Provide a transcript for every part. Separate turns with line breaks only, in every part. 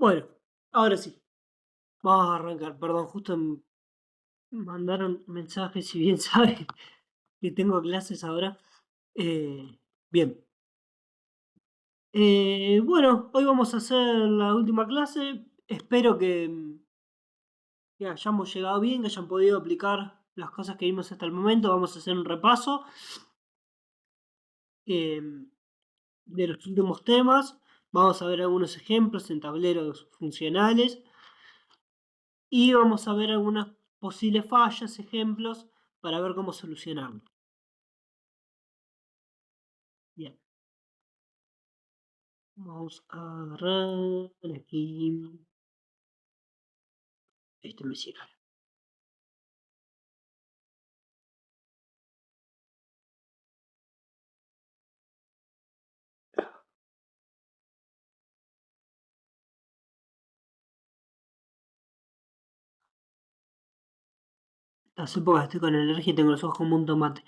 Bueno, ahora sí, vamos a arrancar. Perdón, justo mandaron mensajes, si bien saben que tengo clases ahora. Bien. Bueno, hoy vamos a hacer la última clase. Espero que hayamos llegado bien, que hayan podido aplicar las cosas que vimos hasta el momento. Vamos a hacer un repaso eh, de los últimos temas. Vamos a ver algunos ejemplos en tableros funcionales. Y vamos a ver algunas posibles fallas, ejemplos, para ver cómo solucionarlo. Bien, vamos a agarrar aquí. Este me sirve. Estas épocas estoy con alergia y tengo los ojos como un tomate.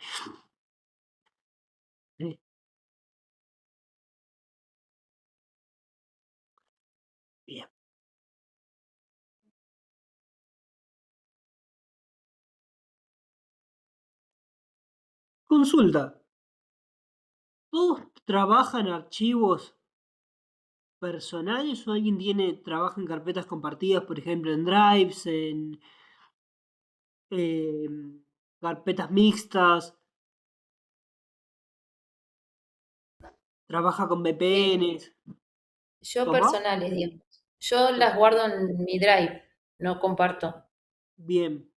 Sí. Bien. Consulta. ¿Todos trabajan archivos personales o alguien trabaja en carpetas compartidas, por ejemplo, en drives, en carpetas mixtas, trabaja con
Sí,
VPNs?
yo
¿Cómo?
personales, digamos. Yo las guardo
Personales.
en mi Drive, no comparto.
Bien,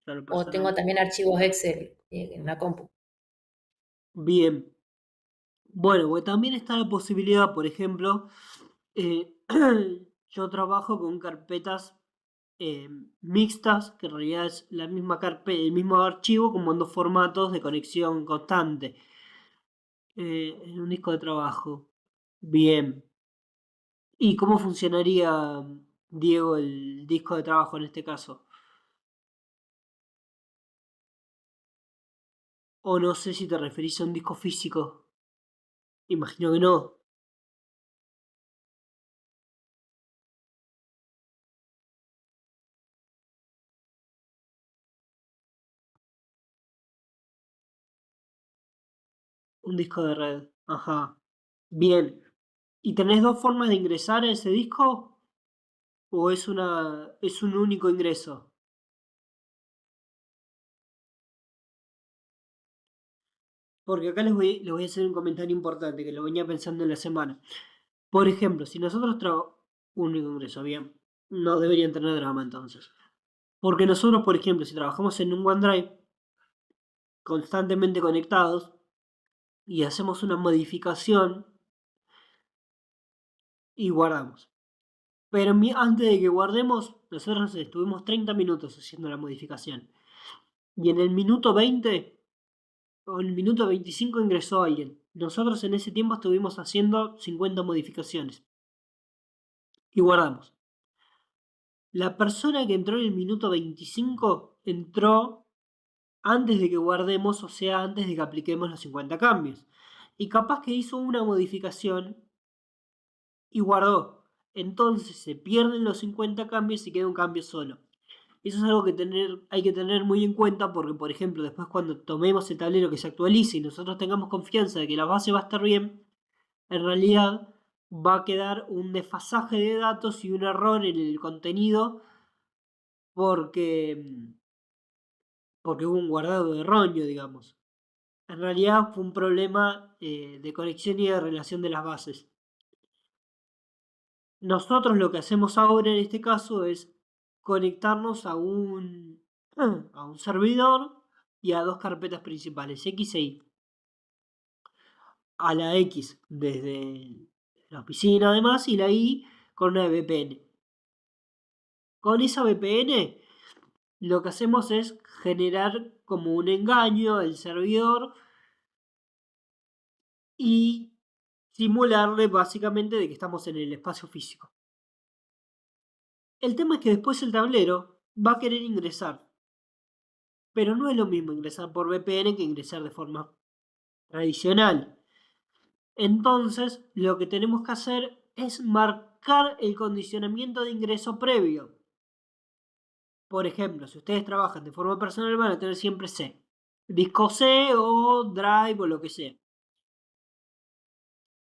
claro,
O tengo
personal.
también archivos Excel en la compu.
Bien. Bueno, porque también está la posibilidad, por ejemplo, eh, yo trabajo con carpetas eh, mixtas, que en realidad es la misma el mismo archivo como en dos formatos de conexión constante, en un disco de trabajo. Bien. ¿Y cómo funcionaría, Diego, el disco de trabajo en este caso? O no sé si te referís a un disco físico. Imagino que no. Un disco de red. Ajá. Bien. ¿Y tenés dos formas de ingresar a ese disco? ¿O es un único ingreso? Porque acá les voy a hacer un comentario importante que lo venía pensando en la semana. Por ejemplo, si nosotros trabajamos un único ingreso, bien, no deberían tener drama entonces. Porque nosotros, por ejemplo, si trabajamos en un OneDrive constantemente conectados y hacemos una modificación y guardamos. Pero antes de que guardemos, nosotros estuvimos 30 minutos haciendo la modificación. Y en el minuto 20 o en el minuto 25 ingresó alguien. Nosotros en ese tiempo estuvimos haciendo 50 modificaciones y guardamos. La persona que entró en el minuto 25 entró antes de que guardemos, o sea, antes de que apliquemos los 50 cambios. Y capaz que hizo una modificación y guardó. Entonces se pierden los 50 cambios y queda un cambio solo. Eso es algo que hay que tener muy en cuenta porque, por ejemplo, después cuando tomemos el tablero que se actualice y nosotros tengamos confianza de que la base va a estar bien, en realidad va a quedar un desfasaje de datos y un error en el contenido porque, porque hubo un guardado erróneo, digamos. En realidad fue un problema de conexión y de relación de las bases. Nosotros lo que hacemos ahora en este caso es conectarnos a un servidor y a dos carpetas principales, X e Y. A la X desde la oficina además y la Y con una VPN. Con esa VPN lo que hacemos es generar como un engaño al servidor y simularle básicamente de que estamos en el espacio físico. El tema es que después el tablero va a querer ingresar, pero no es lo mismo ingresar por VPN que ingresar de forma tradicional. Entonces, lo que tenemos que hacer es marcar el condicionamiento de ingreso previo. Por ejemplo, si ustedes trabajan de forma personal van a tener siempre C. Disco C o Drive o lo que sea.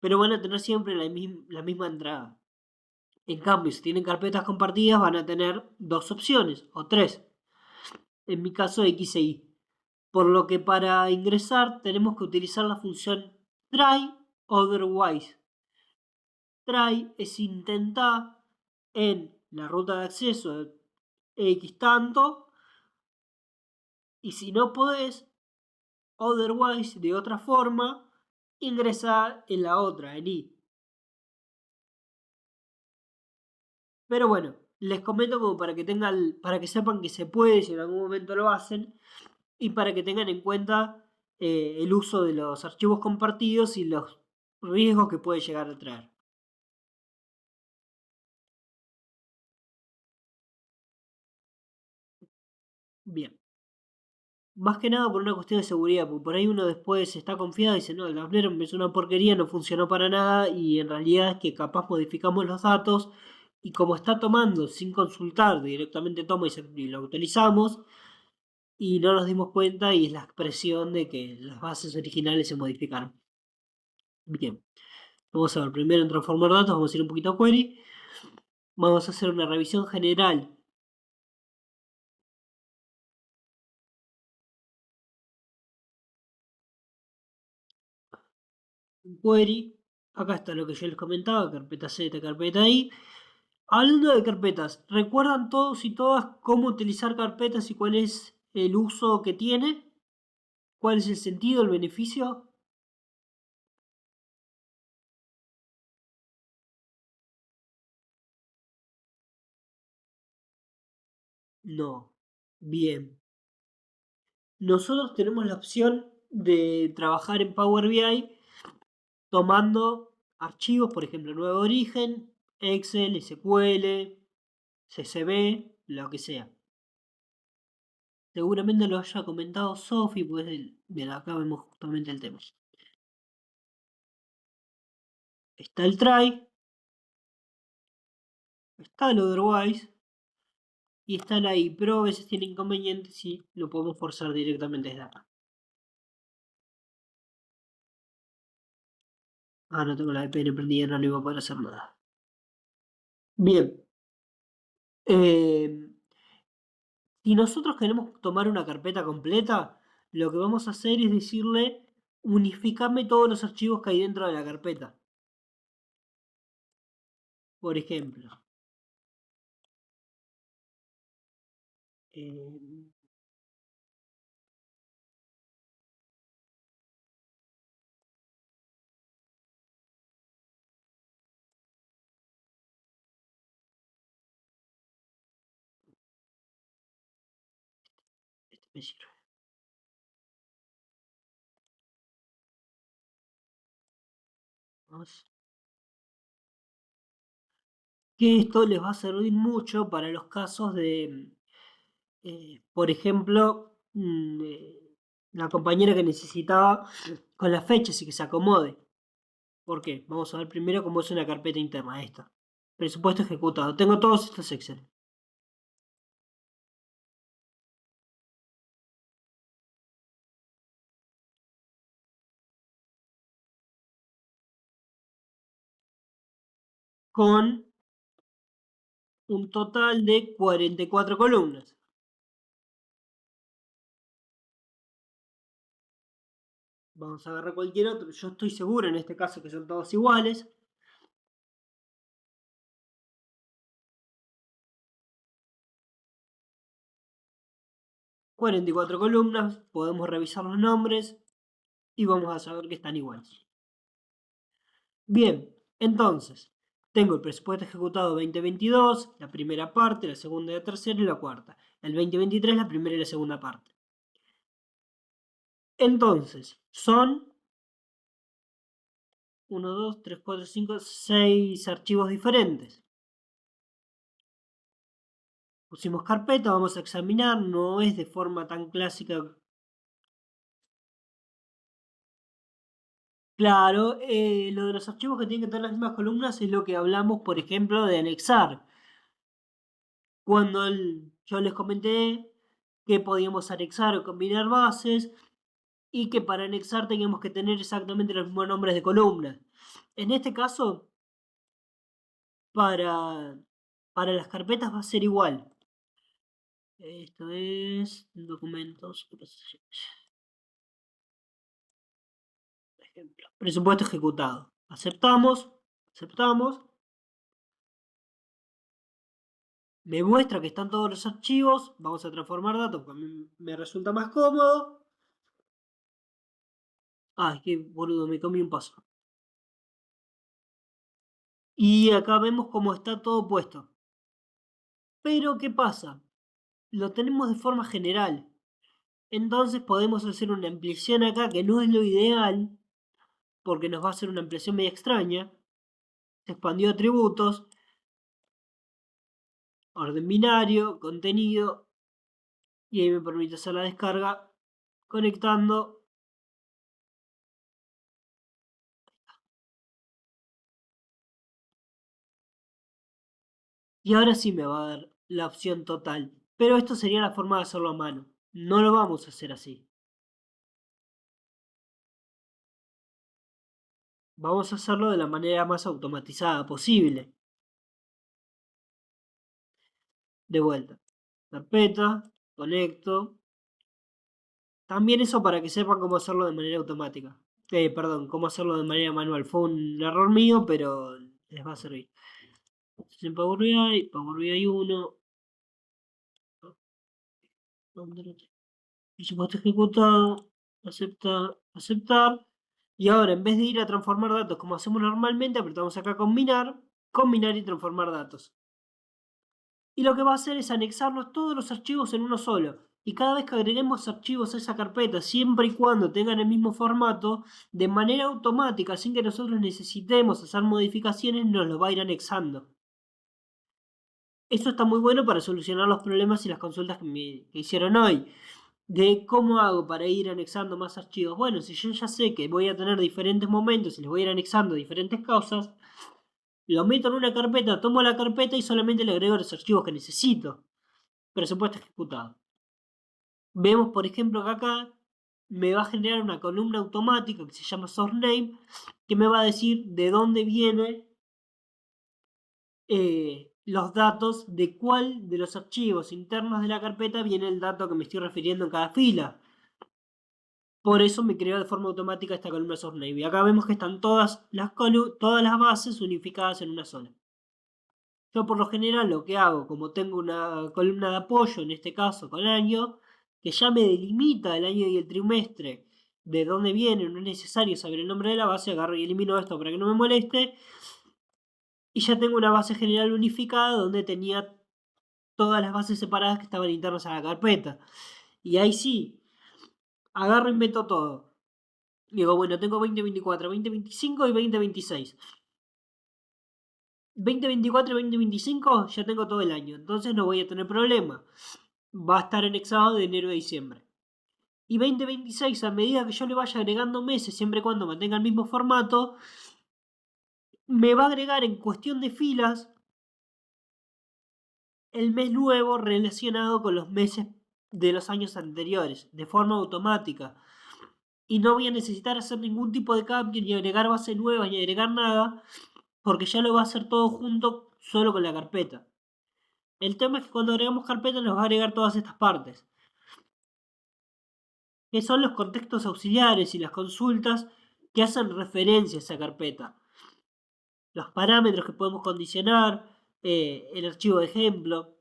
Pero van a tener siempre la misma entrada. En cambio, si tienen carpetas compartidas van a tener dos opciones o tres. En mi caso X e Y. Por lo que para ingresar tenemos que utilizar la función try otherwise. Try es intentar en la ruta de acceso de X tanto, y si no podés, otherwise, de otra forma, ingresar en la otra, en Y. Pero bueno, les comento como para que para que sepan que se puede si en algún momento lo hacen, y para que tengan en cuenta el uso de los archivos compartidos y los riesgos que puede llegar a traer. Bien. Más que nada por una cuestión de seguridad, porque por ahí uno después está confiado y dice, no, el tablero es una porquería, no funcionó para nada, y en realidad es que capaz modificamos los datos y como está tomando sin consultar, directamente toma y lo utilizamos y no nos dimos cuenta y es la expresión de que las bases originales se modificaron. Bien, vamos a ver, primero en transformar datos, vamos a ir un poquito a query, vamos a hacer una revisión general. Query, acá está lo que yo les comentaba, carpeta Z, carpeta I. Hablando de carpetas, ¿recuerdan todos y todas cómo utilizar carpetas y cuál es el uso que tiene? ¿Cuál es el sentido, el beneficio? No. Bien. Nosotros tenemos la opción de trabajar en Power BI tomando archivos, por ejemplo, nuevo origen, Excel, SQL, CSV, lo que sea. Seguramente lo haya comentado Sophie, pues bien, acá vemos justamente el tema. Está el try, está el otherwise y están ahí, pero a veces tiene inconvenientes y lo podemos forzar directamente desde acá. Ah, no tengo la VPN prendida, no le iba a poder hacer nada. Bien. Si nosotros queremos tomar una carpeta completa, lo que vamos a hacer es decirle unificame todos los archivos que hay dentro de la carpeta. Por ejemplo, eh, este me sirve. Vamos. Que esto les va a servir mucho para los casos de, por ejemplo, la compañera que necesitaba con las fechas y que se acomode. ¿Por qué? Vamos a ver primero cómo es una carpeta interna esta. Presupuesto ejecutado. Tengo todos estos Excel. Con un total de 44 columnas. Vamos a agarrar cualquier otro. Yo estoy seguro en este caso que son todos iguales. ...44 columnas, podemos revisar los nombres y vamos a saber que están iguales. Bien, entonces, tengo el presupuesto ejecutado 2022, la primera parte, la segunda y la tercera y la cuarta. El 2023, la primera y la segunda parte. Entonces, son 1, 2, 3, 4, 5, 6 archivos diferentes. Pusimos carpeta, vamos a examinar, no es de forma tan clásica. Claro, lo de los archivos que tienen que tener las mismas columnas es lo que hablamos, por ejemplo, de anexar. Cuando yo les comenté que podíamos anexar o combinar bases y que para anexar teníamos que tener exactamente los mismos nombres de columnas. En este caso, para, para las carpetas va a ser igual. Esto es documentos, por ejemplo, presupuesto ejecutado. Aceptamos, aceptamos. Me muestra que están todos los archivos. Vamos a transformar datos porque a mí me resulta más cómodo. Ay, qué boludo, me comí un paso. Y acá vemos cómo está todo puesto. Pero, ¿qué pasa? Lo tenemos de forma general. Entonces podemos hacer una ampliación acá que no es lo ideal, porque nos va a hacer una ampliación media extraña. Se expandió atributos, orden binario, contenido, y ahí me permite hacer la descarga conectando. Y ahora sí me va a dar la opción total. Pero esto sería la forma de hacerlo a mano. No lo vamos a hacer así. Vamos a hacerlo de la manera más automatizada posible. De vuelta. Carpeta, conecto. También eso para que sepan cómo hacerlo de manera automática. Perdón, cómo hacerlo de manera manual. Fue un error mío, pero les va a servir. En Power BI, Power BI 1. Presupuesto ejecutado. Aceptar, aceptar. Y ahora, en vez de ir a transformar datos como hacemos normalmente, apretamos acá combinar, combinar y transformar datos. Y lo que va a hacer es anexarnos todos los archivos en uno solo. Y cada vez que agreguemos archivos a esa carpeta, siempre y cuando tengan el mismo formato, de manera automática, sin que nosotros necesitemos hacer modificaciones, nos lo va a ir anexando. Eso está muy bueno para solucionar los problemas y las consultas que hicieron hoy. De cómo hago para ir anexando más archivos. Bueno, si yo ya sé que voy a tener diferentes momentos y les voy a ir anexando diferentes causas, lo meto en una carpeta, tomo la carpeta y solamente le agrego los archivos que necesito. Presupuesto ejecutado. Vemos, por ejemplo, que acá me va a generar una columna automática que se llama source name, que me va a decir de dónde viene los datos, de cuál de los archivos internos de la carpeta viene el dato que me estoy refiriendo en cada fila. Por eso me creó de forma automática esta columna source name. Y acá vemos que están todas las bases unificadas en una sola. Yo por lo general lo que hago, como tengo una columna de apoyo, en este caso con año, que ya me delimita el año y el trimestre de dónde viene, no es necesario saber el nombre de la base, agarro y elimino esto para que no me moleste, y ya tengo una base general unificada donde tenía todas las bases separadas que estaban internas a la carpeta. Y ahí sí, agarro y meto todo. Digo, bueno, tengo 2024, 2025 y 2026. 2024 y 2025 ya tengo todo el año, entonces no voy a tener problema. Va a estar anexado de enero a diciembre. Y 2026, a medida que yo le vaya agregando meses, siempre y cuando mantenga el mismo formato, me va a agregar en cuestión de filas el mes nuevo relacionado con los meses de los años anteriores, de forma automática. Y no voy a necesitar hacer ningún tipo de cambio, ni agregar base nueva, ni agregar nada, porque ya lo va a hacer todo junto solo con la carpeta. El tema es que cuando agregamos carpeta nos va a agregar todas estas partes, que son los contextos auxiliares y las consultas que hacen referencia a esa carpeta. Los parámetros que podemos condicionar, el archivo de ejemplo.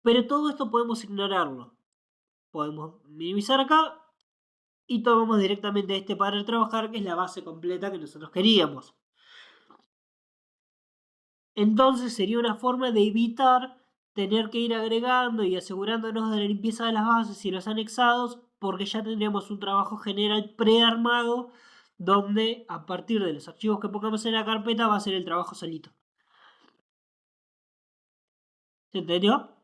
Pero todo esto podemos ignorarlo. Podemos minimizar acá y tomamos directamente este para trabajar, que es la base completa que nosotros queríamos. Entonces sería una forma de evitar tener que ir agregando y asegurándonos de la limpieza de las bases y los anexados, porque ya tendríamos un trabajo general prearmado donde a partir de los archivos que pongamos en la carpeta va a ser el trabajo solito. ¿Se entendió?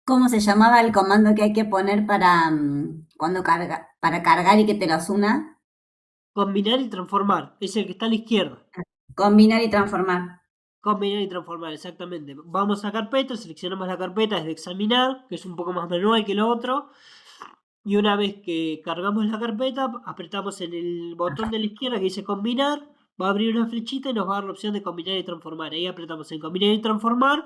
¿Cómo se llamaba el comando que hay que poner para Cuando carga, para cargar y que te los una,
Combinar y transformar. Es el que está a la izquierda.
combinar y transformar.
Combinar y transformar, exactamente. Vamos a carpeta, seleccionamos la carpeta desde examinar, que es un poco más manual que lo otro. Y una vez que cargamos la carpeta, apretamos en el botón de la izquierda que dice combinar, va a abrir una flechita y nos va a dar la opción de combinar y transformar. Ahí apretamos en combinar y transformar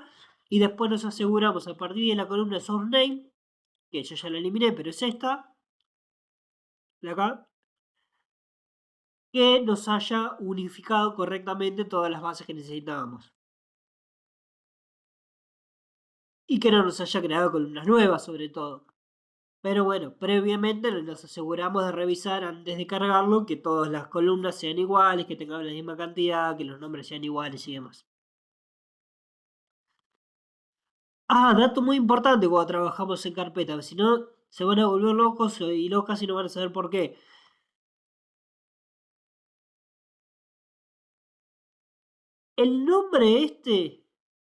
y después nos aseguramos a partir de la columna source name, que yo ya la eliminé, pero es esta, de acá, que nos haya unificado correctamente todas las bases que necesitábamos. Y que no nos haya creado columnas nuevas, sobre todo. Pero bueno, previamente nos aseguramos de revisar antes de cargarlo que todas las columnas sean iguales, que tengan la misma cantidad, que los nombres sean iguales y demás. Ah, dato muy importante cuando trabajamos en carpeta, si no se van a volver locos y locas y no van a saber por qué. El nombre este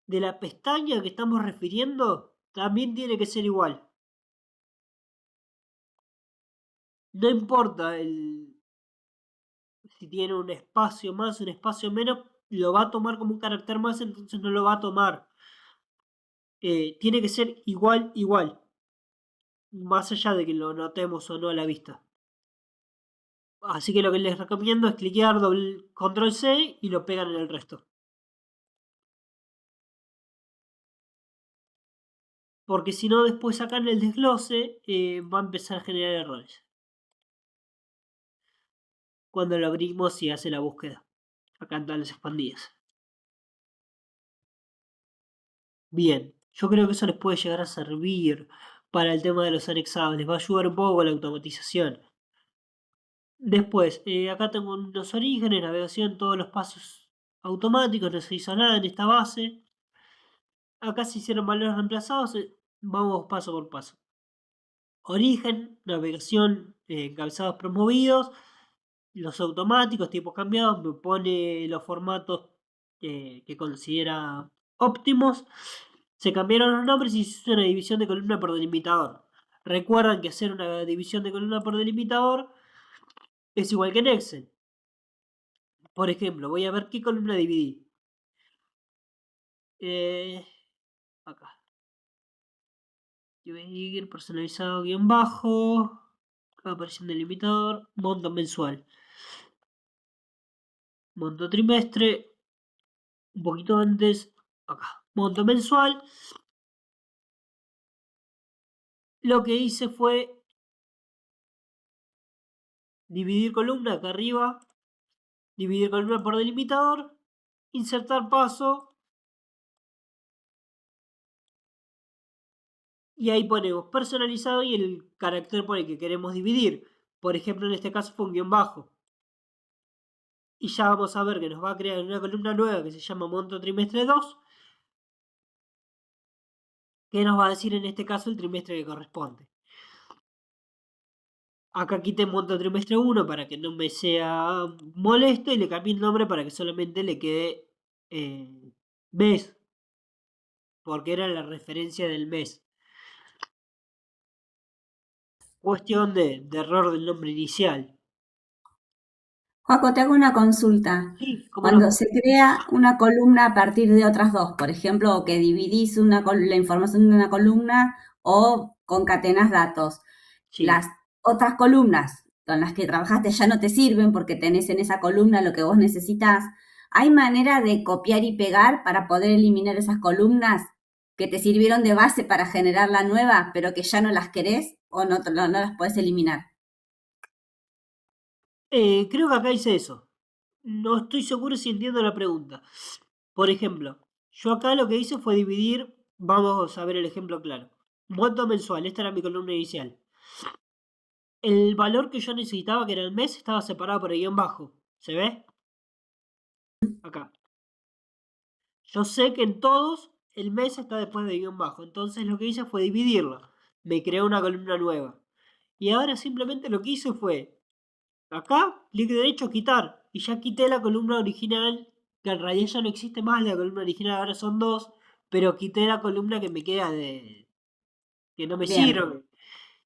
de la pestaña que estamos refiriendo también tiene que ser igual. No importa si tiene un espacio más, un espacio menos, lo va a tomar como un carácter más, entonces no lo va a tomar. Tiene que ser igual, igual. Más allá de que lo notemos o no a la vista. Así que lo que les recomiendo es cliquear doble control C y lo pegan en el resto. Porque si no, después acá en el desglose va a empezar a generar errores. Cuando lo abrimos y hace la búsqueda. Acá en tablas expandidas. Bien, yo creo que eso les puede llegar a servir para el tema de los anexados. Les va a ayudar un poco con la automatización. Después, acá tengo unos orígenes, navegación, todos los pasos automáticos, no se hizo nada en esta base. Acá se hicieron valores reemplazados, vamos paso por paso. Origen, navegación, encabezados promovidos, los automáticos, tipos cambiados, me pone los formatos que considera óptimos. Se cambiaron los nombres y se hizo una división de columna por delimitador. Recuerdan que hacer una división de columna por delimitador es igual que en Excel. Por ejemplo, voy a ver qué columna dividí. Acá. Dividir, personalizado, guión bajo. Aparición delimitador. Monto mensual. Monto trimestre. Un poquito antes. Acá. Monto mensual. Lo que hice fue dividir columna acá arriba. Dividir columna por delimitador. Insertar paso. Y ahí ponemos personalizado y el carácter por el que queremos dividir. Por ejemplo, en este caso fue un guión bajo. Y ya vamos a ver que nos va a crear una columna nueva que se llama monto trimestre 2. Que nos va a decir en este caso el trimestre que corresponde. Acá quité monto trimestre 1 para que no me sea molesto y le cambié el nombre para que solamente le quede mes. Porque era la referencia del mes. Cuestión de error del nombre inicial.
Joaco, te hago una consulta.
Sí, cómo
Cuando
no.
se crea una columna a partir de otras dos, por ejemplo, que dividís la información de una columna o concatenas datos,
Sí.
las otras columnas con las que trabajaste ya no te sirven porque tenés en esa columna lo que vos necesitas. ¿Hay manera de copiar y pegar para poder eliminar esas columnas que te sirvieron de base para generar la nueva, pero que ya no las querés o no las podés eliminar?
Creo que acá hice eso. No estoy seguro si entiendo la pregunta. Por ejemplo, yo acá lo que hice fue dividir, vamos a ver el ejemplo claro. Monto mensual, esta era mi columna inicial. El valor que yo necesitaba, que era el mes, estaba separado por el guión bajo. ¿Se ve? Acá. Yo sé que en todos el mes está después del guión bajo. Entonces lo que hice fue dividirlo. Me creé una columna nueva. Y ahora simplemente lo que hice fue, acá, clic derecho, quitar. Y ya quité la columna original, que en realidad ya no existe más la columna original, ahora son dos. Pero quité la columna que me queda de... que no me
Bien.
sirve.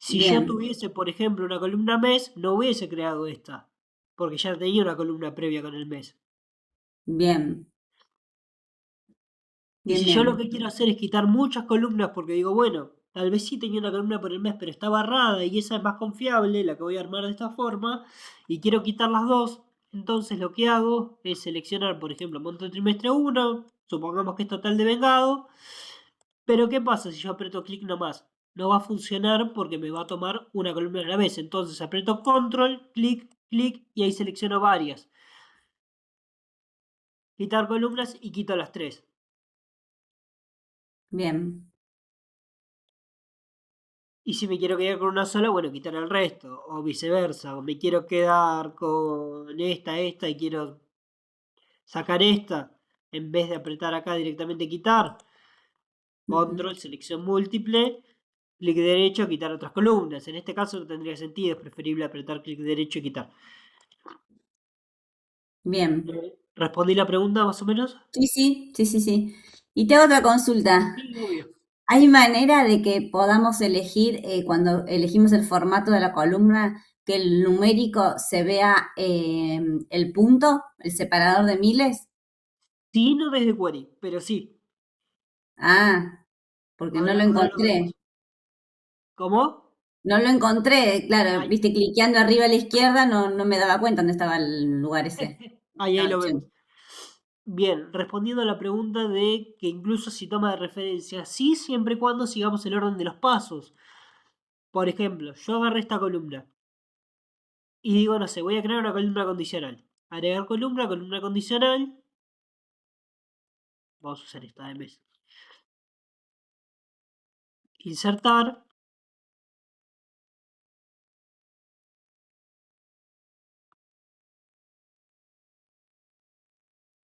Si yo
Bien,
tuviese, por ejemplo, una columna mes, no hubiese creado esta, porque ya tenía una columna previa con el mes.
bien,
Y
bien,
si yo lo
bien.
que quiero hacer es quitar muchas columnas, porque digo, bueno, tal vez sí tenía una columna por el mes, pero está barrada y esa es más confiable, la que voy a armar de esta forma, y quiero quitar las dos, entonces lo que hago es seleccionar, por ejemplo, monto el trimestre 1, supongamos que es total de vengado, pero ¿qué pasa si yo aprieto clic nomás? No va a funcionar porque me va a tomar una columna a la vez, entonces aprieto control, clic, clic y ahí selecciono varias. Quitar columnas y quito las tres.
Bien,
Y si me quiero quedar con una sola, bueno, quitar el resto. O viceversa. O me quiero quedar con esta y quiero sacar esta. En vez de apretar acá directamente quitar.
ujú,
Control, selección múltiple. Clic derecho, quitar otras columnas. En este caso no tendría sentido. Es preferible apretar clic derecho y quitar.
bien.
¿Respondí la pregunta más o menos?
Sí, sí, sí, sí, sí. Y te hago otra consulta.
Sí, obvio.
¿Hay manera de que podamos elegir, cuando elegimos el formato de la columna, que el numérico se vea el punto, el separador de miles?
Sí, no desde query, pero sí.
Ah, porque no lo
Ahora lo vemos.
encontré.
¿Cómo?
No lo encontré, claro,
Ahí,
viste, cliqueando arriba a la izquierda no me daba cuenta dónde estaba el lugar ese.
ahí
Estaba
lo
hecho.
vemos. Bien, respondiendo a la pregunta de que incluso si toma de referencia, sí, siempre y cuando sigamos el orden de los pasos. Por ejemplo, yo agarré esta columna y digo, no sé, voy a crear una columna condicional. Agregar columna, columna condicional. Vamos a usar esta de mes. Insertar.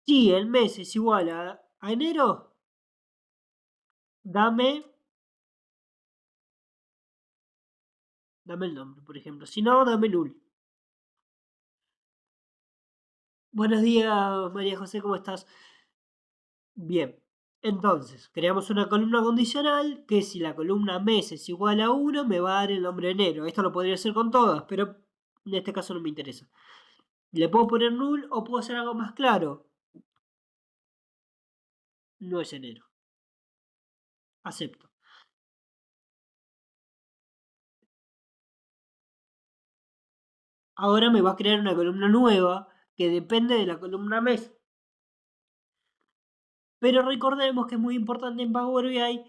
Si el mes es igual a enero, dame, dame el nombre, por ejemplo. Si no, dame null. Buenos días, María José, ¿cómo estás? Bien, entonces, creamos una columna condicional que si la columna mes es igual a 1, me va a dar el nombre de enero. Esto lo podría hacer con todas, pero en este caso no me interesa. Le puedo poner null o puedo hacer algo más claro. No es enero. Acepto. Ahora me va a crear una columna nueva que depende de la columna mes. Pero recordemos que es muy importante en Power BI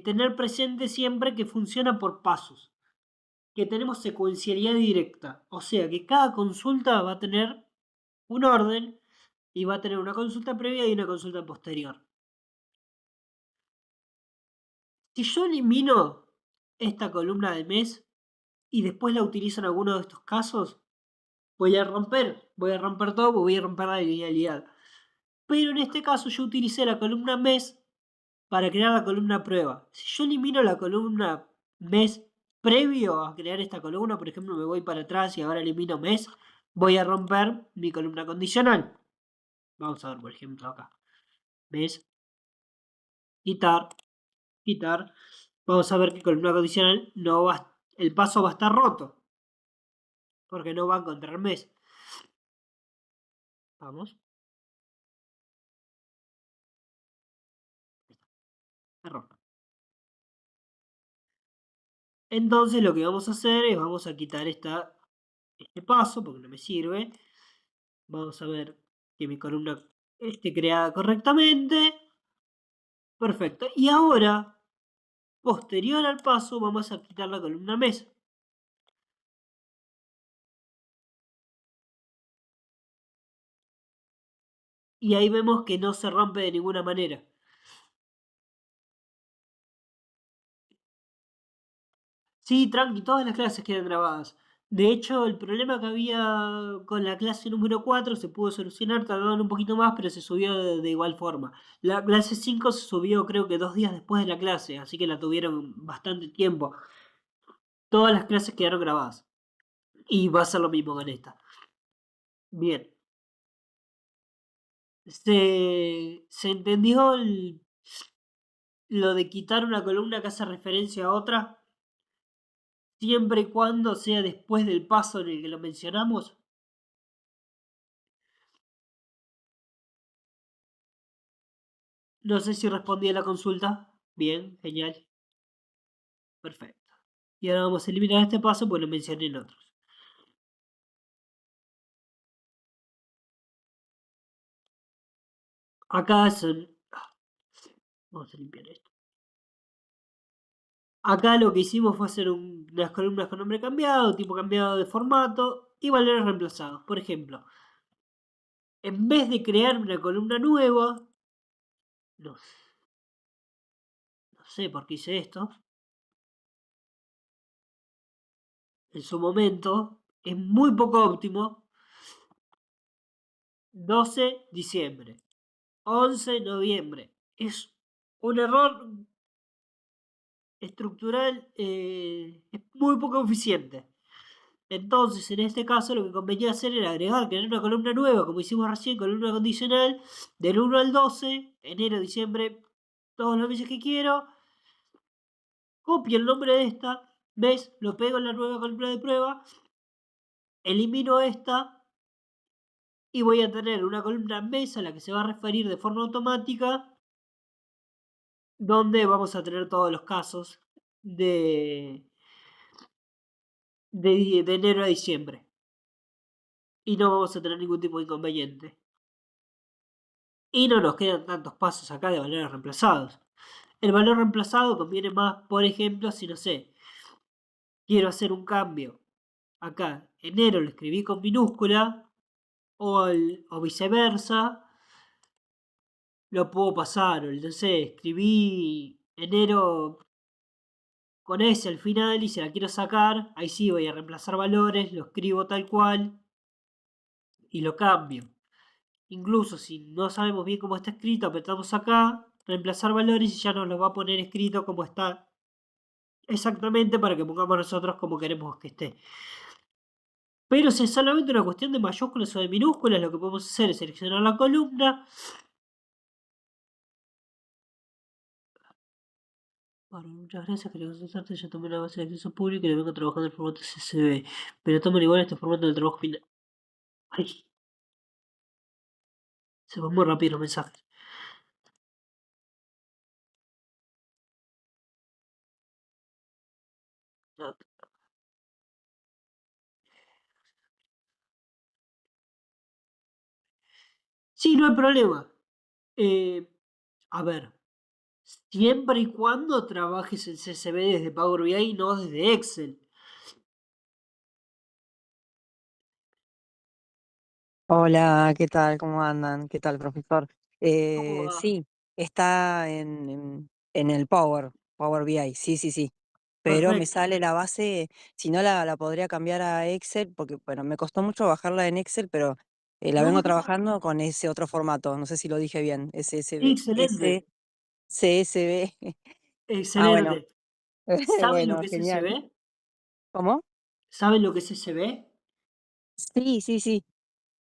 tener presente siempre que funciona por pasos. Que tenemos secuencialidad directa. O sea que cada consulta va a tener un orden y va a tener una consulta previa y una consulta posterior. Si yo elimino esta columna de mes y después la utilizo en alguno de estos casos, voy a romper todo, voy a romper la linealidad. Pero en este caso yo utilicé la columna mes para crear la columna prueba. Si yo elimino la columna mes previo a crear esta columna, por ejemplo, me voy para atrás y ahora elimino mes, voy a romper mi columna condicional. Vamos a ver, por ejemplo, acá. Mes, quitar, quitar. Vamos a ver que columna condicional no va, el paso va a estar roto, porque no va a encontrar mes. Vamos, error. Entonces lo que vamos a hacer es, vamos a quitar este paso, porque no me sirve. Vamos a ver que mi columna esté creada correctamente. Perfecto. Y ahora, posterior al paso, vamos a quitar la columna mes. Y ahí vemos que no se rompe de ninguna manera. Sí, tranqui, todas las clases quedan grabadas. De hecho, el problema que había con la clase número 4 se pudo solucionar, tardaron un poquito más, pero se subió de igual forma. La clase 5 se subió creo que 2 días después de la clase, así que la tuvieron bastante tiempo. Todas las clases quedaron grabadas. Y va a ser lo mismo con esta. Bien. ¿Se entendió lo de quitar una columna que hace referencia a otra? siempre y cuando sea después del paso en el que lo mencionamos. No sé si respondí a la consulta. Bien, genial, perfecto. Y ahora vamos a eliminar este paso pues lo mencioné en otros. Acá son... Vamos a limpiar esto. Acá lo que hicimos fue hacer unas columnas con nombre cambiado, tipo cambiado de formato y valores reemplazados. Por ejemplo, en vez de crear una columna nueva, no, no sé por qué hice esto, en su momento, es muy poco óptimo. 12 diciembre, 11 noviembre. Es un error estructural, es muy poco eficiente. Entonces, en este caso, lo que convenía hacer era agregar, crear una columna nueva, como hicimos recién, columna condicional, del 1 al 12, enero, diciembre, todos los meses que quiero. Copio el nombre de esta, ¿ves? Lo pego en la nueva columna de prueba, elimino esta y voy a tener una columna mes a la que se va a referir de forma automática, donde vamos a tener todos los casos de enero a diciembre. Y no vamos a tener ningún tipo de inconveniente. Y no nos quedan tantos pasos acá de valores reemplazados. El valor reemplazado conviene más, por ejemplo, si no sé, quiero hacer un cambio. Acá, enero lo escribí con minúscula o viceversa. Lo puedo pasar, o no sé, escribí enero con S al final y si la quiero sacar, ahí sí voy a reemplazar valores, lo escribo tal cual y lo cambio. Incluso si no sabemos bien cómo está escrito, apretamos acá, reemplazar valores y ya nos lo va a poner escrito como está exactamente para que pongamos nosotros como queremos que esté. Pero si es solamente una cuestión de mayúsculas o de minúsculas, lo que podemos hacer es seleccionar la columna. Bueno, muchas gracias, quería consultarte, ya tomé la base de acceso público y le vengo trabajando en formato CSV, pero toman igual este formato del trabajo final. Ay, se van muy rápido los mensajes. Sí, no hay problema. Eh, a ver, siempre y cuando trabajes en CSV desde Power BI y no desde Excel.
Hola, ¿qué tal? ¿Cómo andan? ¿Qué tal, profesor?
¿Cómo va?
Sí, está en el Power BI, sí, sí, sí. Pero me
Perfecto.
sale la base, si no la podría cambiar a Excel, porque bueno, me costó mucho bajarla en Excel, pero la
No,
vengo
no,
trabajando con ese otro formato, no sé si lo dije bien, SSV,
excelente.
CSV. Ah, bueno,
Excelente. ¿Saben lo
bueno,
que es
genial.
SB?
¿Cómo?
¿Saben lo que es SB?
Sí, sí, sí,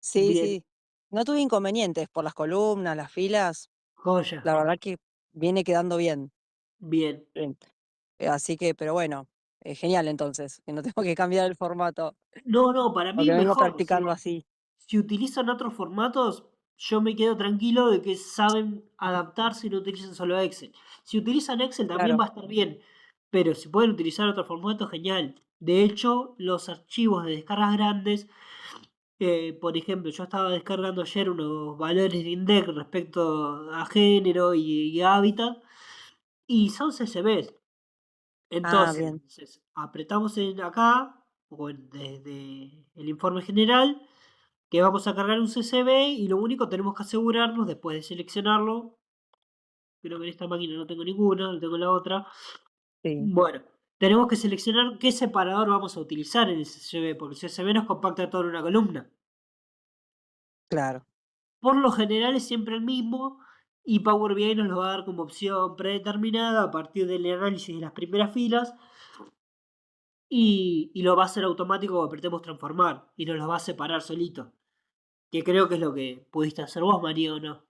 sí,
Bien,
sí. No tuve inconvenientes por las columnas, las filas,
joya.
la verdad que viene quedando bien.
Bien.
Bien. Así que, pero bueno, genial entonces, que no tengo que cambiar el formato,
No, no, para mí
porque vengo
mejor.
practicando así.
Si utilizan otros formatos, yo me quedo tranquilo de que saben adaptarse y no utilizan solo Excel. Si utilizan Excel también
Claro.
va a estar bien, pero si pueden utilizar otro formato, genial. De hecho, los archivos de descargas grandes, por ejemplo, yo estaba descargando ayer unos valores de INDEC respecto a género y hábitat, y son CSVs.
Ah, bien.
Entonces, apretamos en acá, desde el informe general, que vamos a cargar un CSV y lo único tenemos que asegurarnos después de seleccionarlo. Creo que en esta máquina no tengo ninguna, lo tengo en la otra.
Sí,
Bueno, tenemos que seleccionar qué separador vamos a utilizar en el CSV, porque el CSV nos compacta todo en una columna.
claro.
Por lo general es siempre el mismo y Power BI nos lo va a dar como opción predeterminada a partir del análisis de las primeras filas y lo va a hacer automático cuando apretemos transformar y nos lo va a separar solito. Que creo que es lo que pudiste hacer vos, María, ¿o no?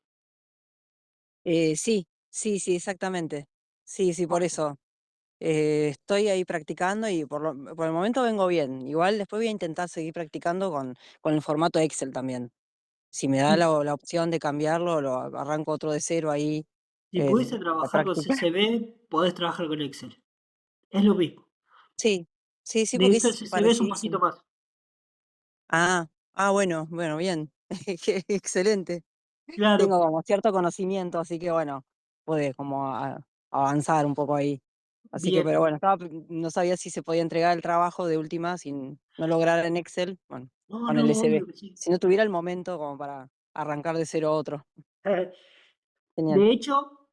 Sí, sí, sí, exactamente. Sí, sí, por eso. Estoy ahí practicando y por el momento vengo bien. Igual después voy a intentar seguir practicando con el formato Excel también. Si me da la opción de cambiarlo, lo arranco otro de cero ahí
Si pudiese
a
trabajar con
practicar.
CSV, podés trabajar con Excel. Es lo mismo.
Sí, sí,
De
porque
hecho, el
es
CSV es un poquito
parecidísimo.
más.
Bueno, bien. Excelente. Tengo
Claro,
como cierto conocimiento, así que bueno, puede como avanzar un poco ahí. Así que,
bien.
pero bueno, no sabía si se podía entregar el trabajo de última sin no lograr en Excel, bueno,
No,
con el
no,
SB.
obvio que sí.
Si no tuviera el momento como para arrancar de cero otro. Genial.
De hecho,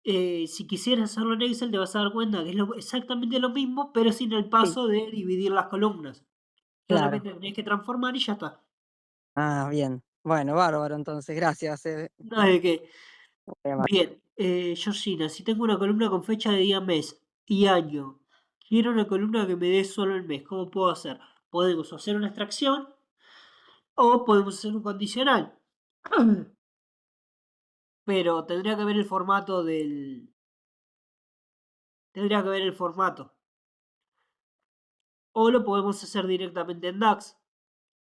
si quisieras hacerlo en Excel, te vas a dar cuenta que es exactamente lo mismo, pero sin el
Sí,
paso de dividir las columnas.
claro.
Solamente tenés que transformar y ya está.
Bien. Bueno, bárbaro, entonces, gracias.
No es de que,
Muy amable.
bien, Georgina, si tengo una columna con fecha de día, mes y año, quiero una columna que me dé solo el mes, ¿cómo puedo hacer? Podemos hacer una extracción o podemos hacer un condicional. Pero tendría que ver el formato del. Tendría que ver el formato. O lo podemos hacer directamente en DAX.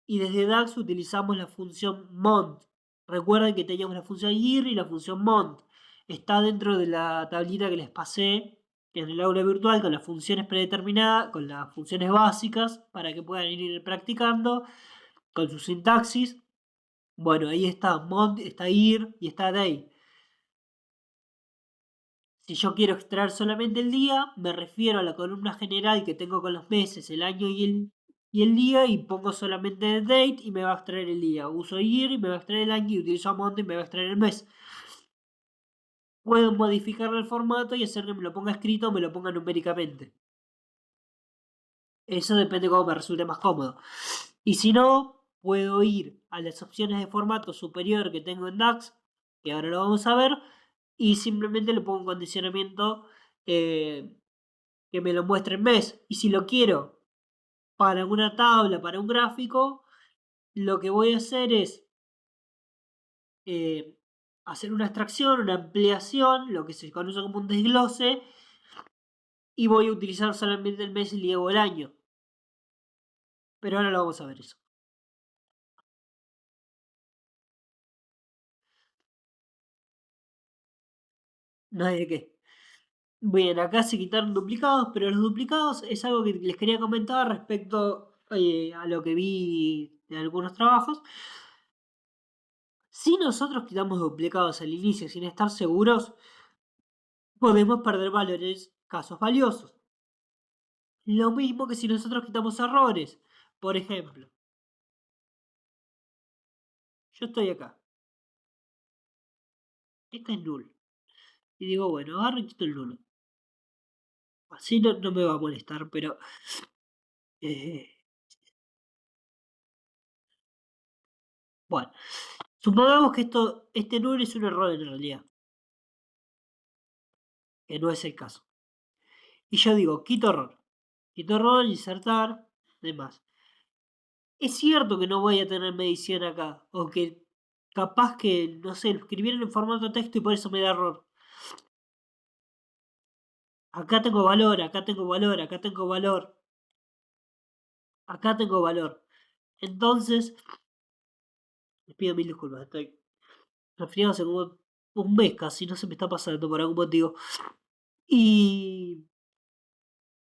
Y desde DAX utilizamos la función mont. Recuerden que teníamos la función year y la función mont. Está dentro de la tablita que les pasé en el aula virtual con las funciones predeterminadas, con las funciones básicas para que puedan ir practicando con su sintaxis. Bueno, ahí está mont, está year y está day. Si yo quiero extraer solamente el día, me refiero a la columna general que tengo con los meses, el año y el día y pongo solamente el date y me va a extraer el día. Uso year y me va a extraer el año y utilizo month y me va a extraer el mes. Puedo modificar el formato y hacer que me lo ponga escrito o me lo ponga numéricamente. Eso depende de cómo me resulte más cómodo. Y si no, puedo ir a las opciones de formato superior que tengo en DAX, que ahora lo vamos a ver, y simplemente le pongo un condicionamiento eh, que me lo muestre en mes. Y si lo quiero para una tabla, para un gráfico, lo que voy a hacer es eh, hacer una extracción, una ampliación, lo que se conoce como un desglose, y voy a utilizar solamente el mes, el día o el año. Pero ahora lo vamos a ver eso. No hay de qué. Bien, acá se quitaron duplicados, pero los duplicados es algo que les quería comentar respecto a lo que vi de algunos trabajos. Si nosotros quitamos duplicados al inicio sin estar seguros, podemos perder valores, casos valiosos. Lo mismo que si nosotros quitamos errores. Por ejemplo, yo estoy acá. Este es null. Y digo, bueno, agarro y quito el nulo. Así no me va a molestar, pero. eh, bueno, supongamos que este null es un error en realidad. Que no es el caso. Y yo digo, quito error. Quito error, insertar, demás. Es cierto que no voy a tener medición acá. O que capaz que, no sé, lo escribieron en formato texto y por eso me da error. Acá tengo valor, acá tengo valor, acá tengo valor. Acá tengo valor. Entonces, les pido mil disculpas. Estoy resfriado hace como un mes casi, no se me está pasando por algún motivo. Y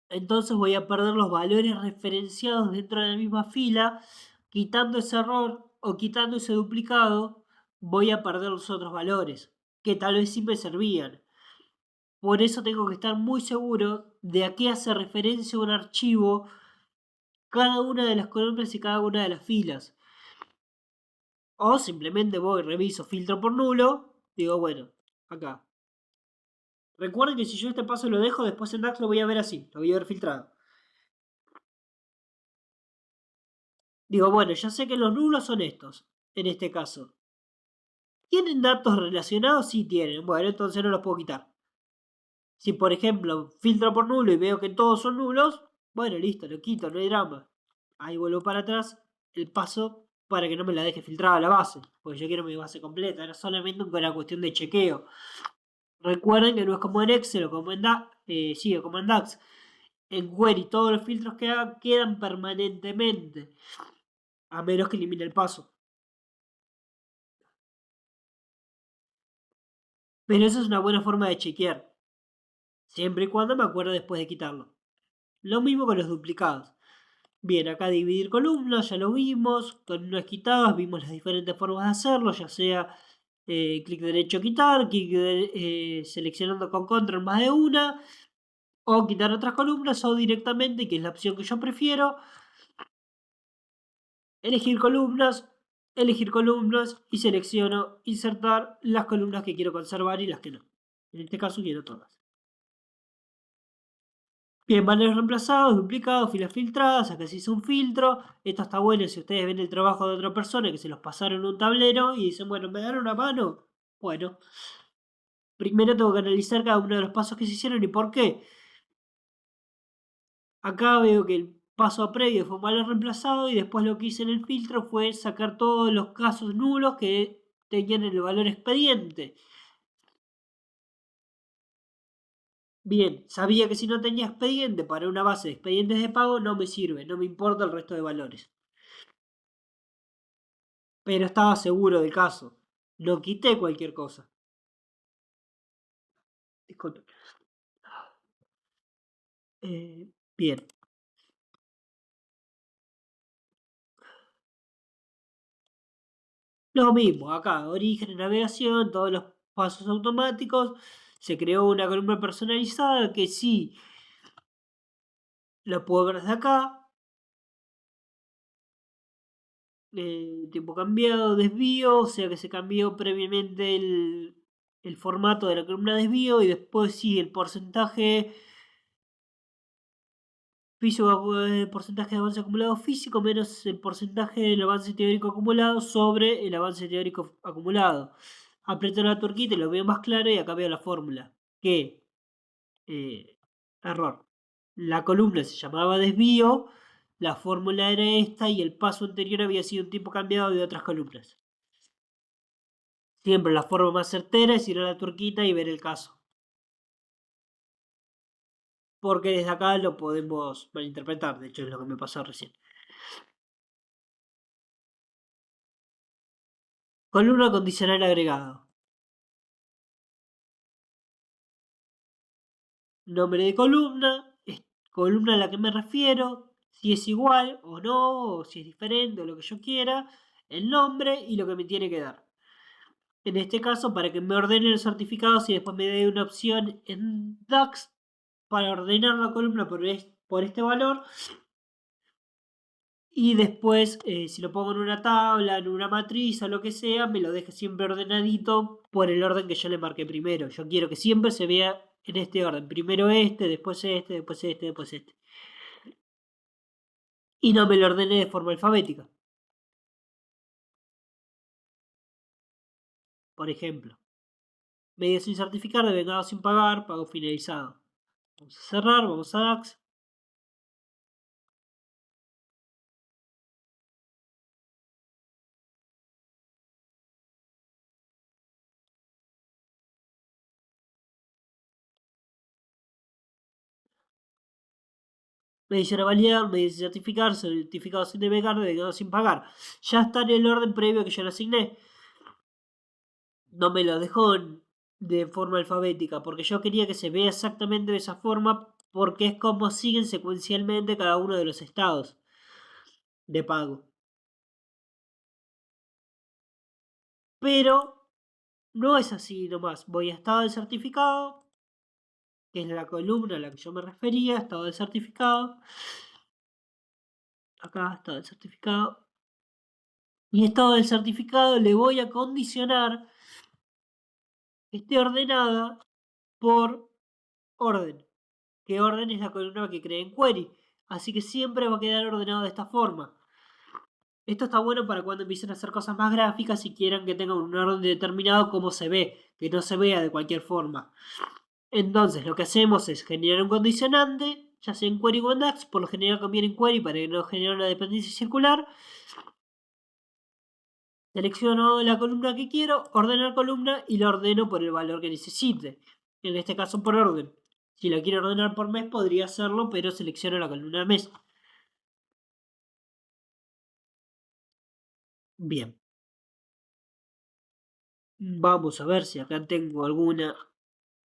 entonces voy a perder los valores referenciados dentro de la misma fila. Quitando ese error o quitando ese duplicado, voy a perder los otros valores, que tal vez sí me servían. Por eso tengo que estar muy seguro de a qué hace referencia un archivo cada una de las columnas y cada una de las filas. O simplemente voy, reviso, filtro por nulo, digo, bueno, acá. Recuerden que si yo este paso lo dejo, después en DAX lo voy a ver así, lo voy a ver filtrado. Digo, bueno, ya sé que los nulos son estos, en este caso. ¿Tienen datos relacionados? Sí tienen. Bueno, entonces no los puedo quitar. Si por ejemplo filtro por nulo y veo que todos son nulos, bueno, listo, lo quito, no hay drama. Ahí vuelvo para atrás el paso para que no me la deje filtrada la base, porque yo quiero mi base completa, era solamente una cuestión de chequeo. Recuerden que no es como en Excel o como en o como en DAX. En Query todos los filtros que hagan quedan permanentemente, a menos que elimine el paso. Pero eso es una buena forma de chequear, siempre y cuando me acuerdo después de quitarlo. Lo mismo con los duplicados. Bien, acá dividir columnas, ya lo vimos, columnas quitadas, vimos las diferentes formas de hacerlo, ya sea clic derecho quitar, seleccionando con control más de una, o quitar otras columnas, o directamente, que es la opción que yo prefiero, elegir columnas y selecciono insertar las columnas que quiero conservar y las que no. En este caso quiero todas. Bien, valores reemplazados, duplicados, filas filtradas, acá se hizo un filtro. Esto está bueno si ustedes ven el trabajo de otra persona que se los pasaron en un tablero y dicen, bueno, ¿me dan una mano? Bueno, primero tengo que analizar cada uno de los pasos que se hicieron y por qué. Acá veo que el paso previo fue un valor reemplazado y después lo que hice en el filtro fue sacar todos los casos nulos que tenían el valor expediente. Bien, sabía que si no tenía expediente para una base de expedientes de pago no me sirve, no me importa el resto de valores. Pero estaba seguro del caso. No quité cualquier cosa. Disculpen. Bien. Lo mismo, acá, origen, navegación, todos los pasos automáticos. Se creó una columna personalizada que sí lo puedo ver desde acá. Tiempo cambiado, desvío, o sea que se cambió previamente el formato de la columna desvío y después sí el porcentaje físico, porcentaje de avance acumulado físico menos el porcentaje del avance teórico acumulado sobre el avance teórico acumulado. Aprieto la tuerquita y lo veo más claro y acá veo la fórmula. Que, error. La columna se llamaba desvío, la fórmula era esta y el paso anterior había sido un tiempo cambiado de otras columnas. Siempre la forma más certera es ir a la tuerquita y ver el caso. Porque desde acá lo podemos malinterpretar, de hecho es lo que me pasó recién. Columna condicional agregado. Nombre de columna, columna a la que me refiero, si es igual o no, o si es diferente o lo que yo quiera, el nombre y lo que me tiene que dar. En este caso, para que me ordene los certificados y después me dé una opción en DAX para ordenar la columna por este valor. Y después, si lo pongo en una tabla, en una matriz o lo que sea, me lo deje siempre ordenadito por el orden que yo le marqué primero. Yo quiero que siempre se vea en este orden. Primero este, después este, después este, después este. Y no me lo ordene de forma alfabética. Por ejemplo, medio sin certificar, devengado sin pagar, pago finalizado. Vamos a cerrar, vamos a DAX. Medición a validar, medición certificar, certificado sin devengar, devengado sin pagar. Ya está en el orden previo que yo le asigné. No me lo dejó de forma alfabética, porque yo quería que se vea exactamente de esa forma, porque es como siguen secuencialmente cada uno de los estados de pago. Pero no es así nomás. Voy a estado del certificado, que es la columna a la que yo me refería, estado del certificado. Acá, estado del certificado. Y estado del certificado le voy a condicionar que esté ordenada por orden. ¿Qué orden es la columna que cree en query? Así que siempre va a quedar ordenado de esta forma. Esto está bueno para cuando empiecen a hacer cosas más gráficas y quieran que tengan un orden determinado como se ve, que no se vea de cualquier forma. Entonces lo que hacemos es generar un condicionante, ya sea en query o en DAX, por lo general conviene en query para que no genere una dependencia circular. Selecciono la columna que quiero, ordenar columna y la ordeno por el valor que necesite. En este caso por orden. Si la quiero ordenar por mes podría hacerlo, pero selecciono la columna de mes. Bien. Vamos a ver si acá tengo alguna.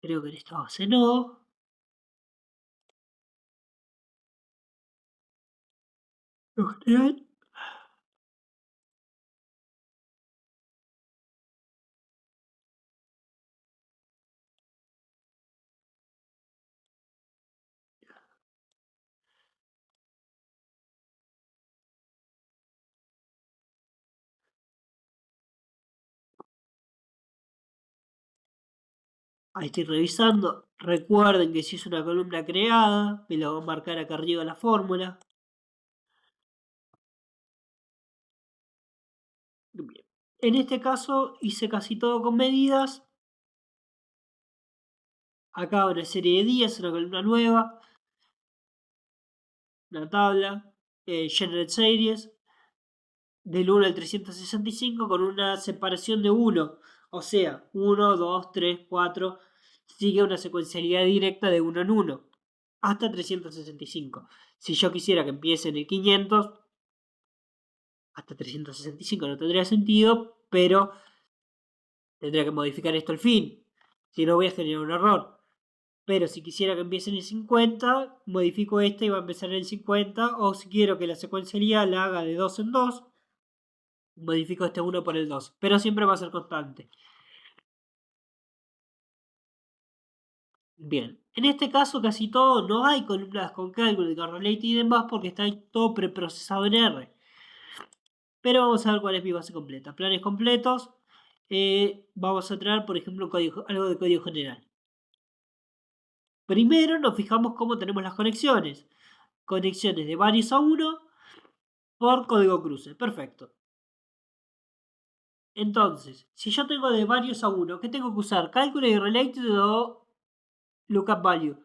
Creo que en esta base no. Lo general. Ahí estoy revisando. Recuerden que si es una columna creada, me lo va a marcar acá arriba la fórmula. Bien. En este caso hice casi todo con medidas. Acá una serie de días, una columna nueva, una tabla, Generate Series, del 1 al 365 con una separación de 1. O sea, 1, 2, 3, 4. Sigue una secuencialidad directa de 1 en 1. Hasta 365. Si yo quisiera que empiece en el 500, hasta 365 no tendría sentido, pero tendría que modificar esto al fin. Si no, voy a generar un error. Pero si quisiera que empiece en el 50, modifico esta y va a empezar en el 50. O si quiero que la secuencialidad la haga de 2 en 2, modifico este 1 por el 2. Pero siempre va a ser constante. Bien. En este caso casi todo no hay columnas con cálculo, con relate y demás porque está todo preprocesado en R. Pero vamos a ver cuál es mi base completa. Planes completos. Vamos a traer, por ejemplo, algo de código general. Primero nos fijamos cómo tenemos las conexiones. Conexiones de varios a 1 por código cruce. Perfecto. Entonces, si yo tengo de varios a 1, ¿qué tengo que usar? Cálculo y related o lookup value.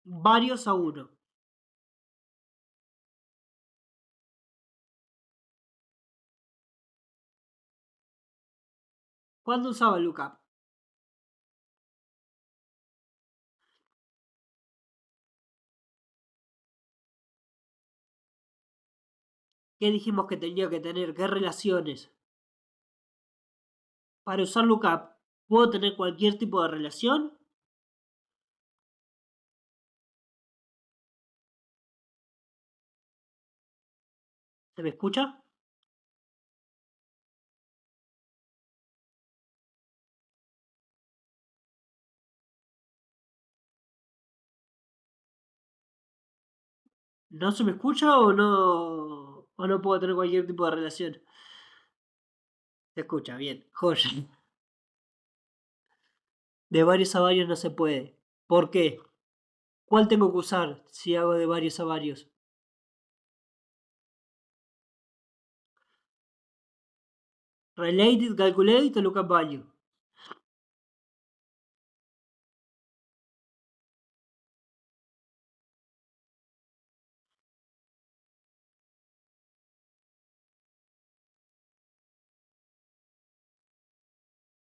Varios a 1. ¿Cuándo usaba lookup? ¿Qué dijimos que tenía que tener? ¿Qué relaciones? Para usar lookup, ¿puedo tener cualquier tipo de relación? ¿Se me escucha? ¿No se me escucha o no puedo tener cualquier tipo de relación? Se escucha, bien. Joya. De varios a varios no se puede. ¿Por qué? ¿Cuál tengo que usar si hago de varios a varios? Related, calculate o lookup value.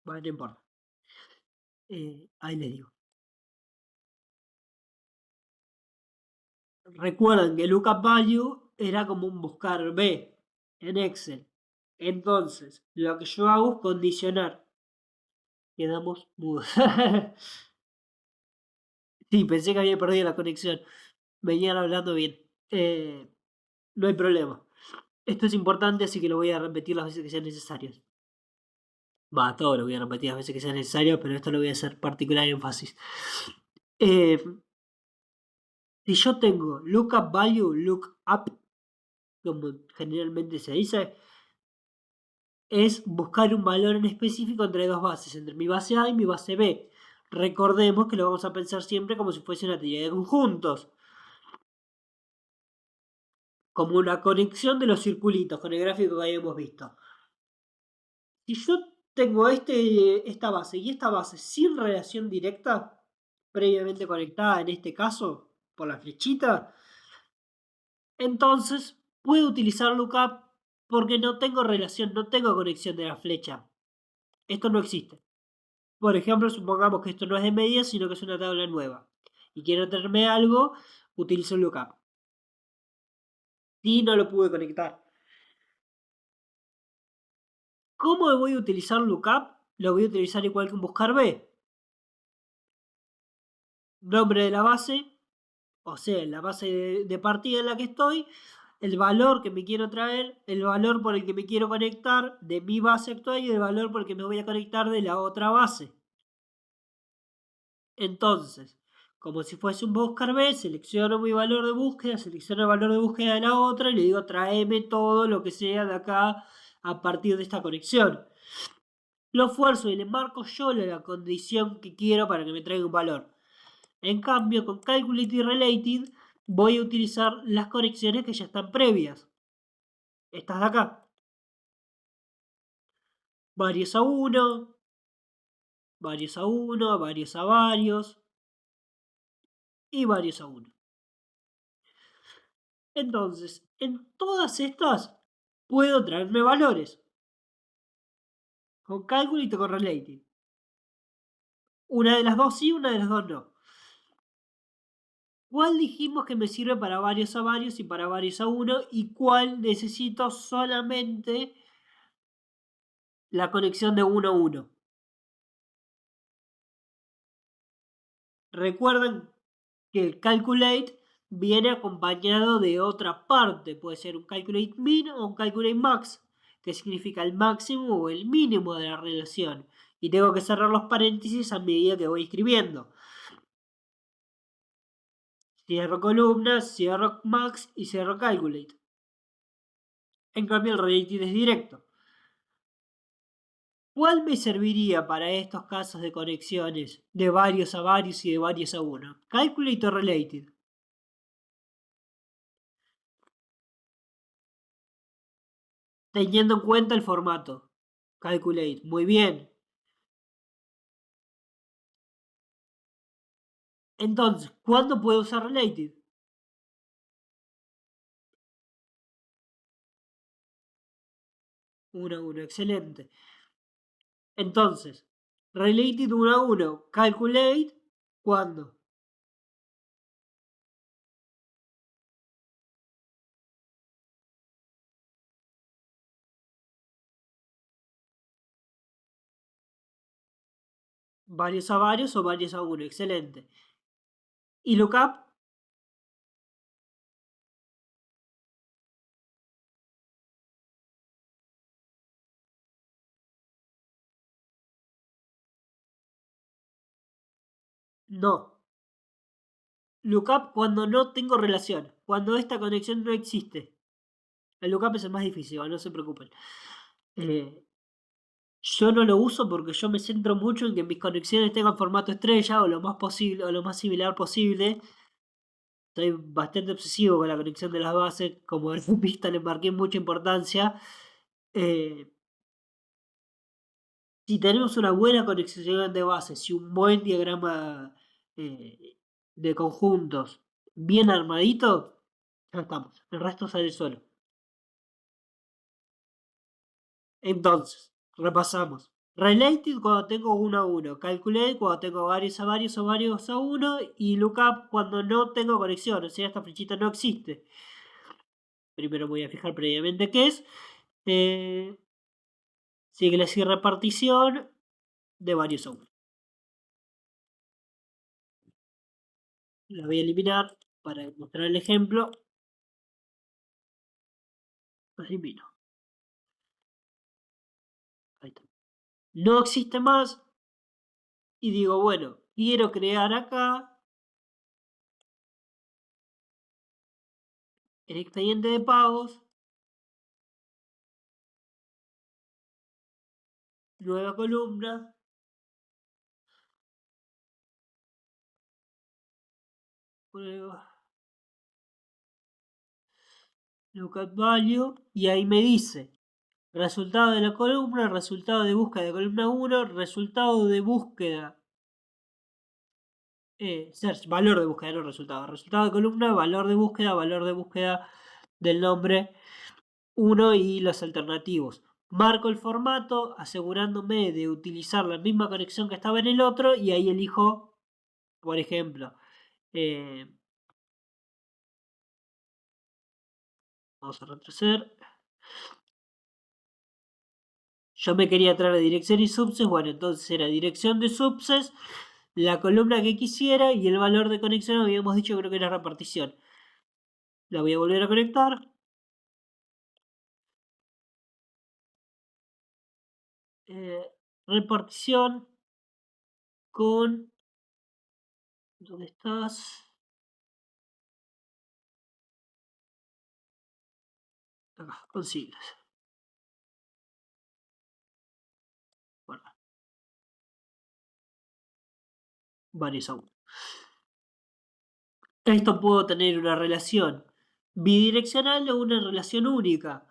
Bueno, no importa. Ahí les digo. Recuerden que lookup value era como un buscar B en Excel. Entonces, lo que yo hago es condicionar. Quedamos mudos. Sí, pensé que había perdido la conexión. Venían hablando bien. No hay problema. Esto es importante, así que lo voy a repetir las veces que sean necesarias. Va, todo lo voy a repetir las veces que sea necesario, pero esto lo voy a hacer particular énfasis. Si yo tengo lookup value, lookup, como generalmente se dice, es buscar un valor en específico entre dos bases, entre mi base A y mi base B. Recordemos que lo vamos a pensar siempre como si fuese una teoría de conjuntos. Como una conexión de los circulitos con el gráfico que habíamos visto. Si yo tengo esta base y esta base sin relación directa, previamente conectada en este caso por la flechita, entonces puedo utilizar lookup porque no tengo relación, no tengo conexión de la flecha. Esto no existe. Por ejemplo, supongamos que esto no es de medias, sino que es una tabla nueva. Y quiero tenerme algo, utilizo lookup. Y no lo pude conectar. ¿Cómo voy a utilizar lookup? Lo voy a utilizar igual que un buscar B. Nombre de la base, o sea, la base de partida en la que estoy, el valor que me quiero traer, el valor por el que me quiero conectar de mi base actual y el valor por el que me voy a conectar de la otra base. Entonces, como si fuese un buscar B, selecciono mi valor de búsqueda, selecciono el valor de búsqueda de la otra y le digo tráeme todo lo que sea de acá a partir de esta conexión. Lo esfuerzo y le marco yo la condición que quiero para que me traiga un valor. En cambio, con Calculate y Related voy a utilizar las conexiones que ya están previas. Estas de acá. Varios a uno, varios a uno, varios a varios y varios a uno. Entonces, en todas estas puedo traerme valores. Con Calculate y con Related. Una de las dos sí, una de las dos no. ¿Cuál dijimos que me sirve para varios a varios y para varios a uno? ¿Y cuál necesito solamente la conexión de uno a uno? Recuerden que el calculate viene acompañado de otra parte. Puede ser un calculate min o un calculate max, que significa el máximo o el mínimo de la relación. Y tengo que cerrar los paréntesis a medida que voy escribiendo. Cierro columnas, cierro max y cierro calculate. En cambio el related es directo. ¿Cuál me serviría para estos casos de conexiones de varios a varios y de varios a uno? Calculate o related. Teniendo en cuenta el formato. Calculate. Muy bien. Entonces, ¿cuándo puedo usar related? Uno a uno. Excelente. Entonces, related 1 a 1. Calculate. ¿Cuándo? Varios a varios o varios a uno. Excelente. ¿Y lookup? No. Lookup cuando no tengo relación. Cuando esta conexión no existe. El lookup es el más difícil, no se preocupen. Yo no lo uso porque yo me centro mucho en que mis conexiones tengan formato estrella o lo más posible o lo más similar posible. Soy bastante obsesivo con la conexión de las bases. Como en pista le marqué mucha importancia. Eh, si tenemos una buena conexión de bases y un buen diagrama de conjuntos bien armadito, ya estamos. El resto sale solo. Entonces, repasamos. Related cuando tengo uno a uno. Calculate cuando tengo varios a varios o varios a uno. Y lookup cuando no tengo conexión. O sea, esta flechita no existe. Primero voy a fijar previamente qué es. Sigue la cierre partición de varios a uno. La voy a eliminar para mostrar el ejemplo. La elimino. Ahí está. No existe más. Y digo, bueno, quiero crear acá el expediente de pagos. Nueva columna. Lookup value. Y ahí me dice Resultado de la columna, resultado de búsqueda de columna 1, resultado de búsqueda. Search, valor de búsqueda, no resultado. Resultado de columna, valor de búsqueda del nombre 1 y los alternativos. Marco el formato asegurándome de utilizar la misma conexión que estaba en el otro y ahí elijo, por ejemplo, vamos a retroceder. Yo me quería traer dirección y subses, bueno, entonces era dirección de subses, la columna que quisiera y el valor de conexión, habíamos dicho, creo que era repartición. La voy a volver a conectar. Repartición con... ¿Dónde estás? Acá, con siglas. Bueno, varios aún. Esto puedo tener una relación bidireccional o una relación única.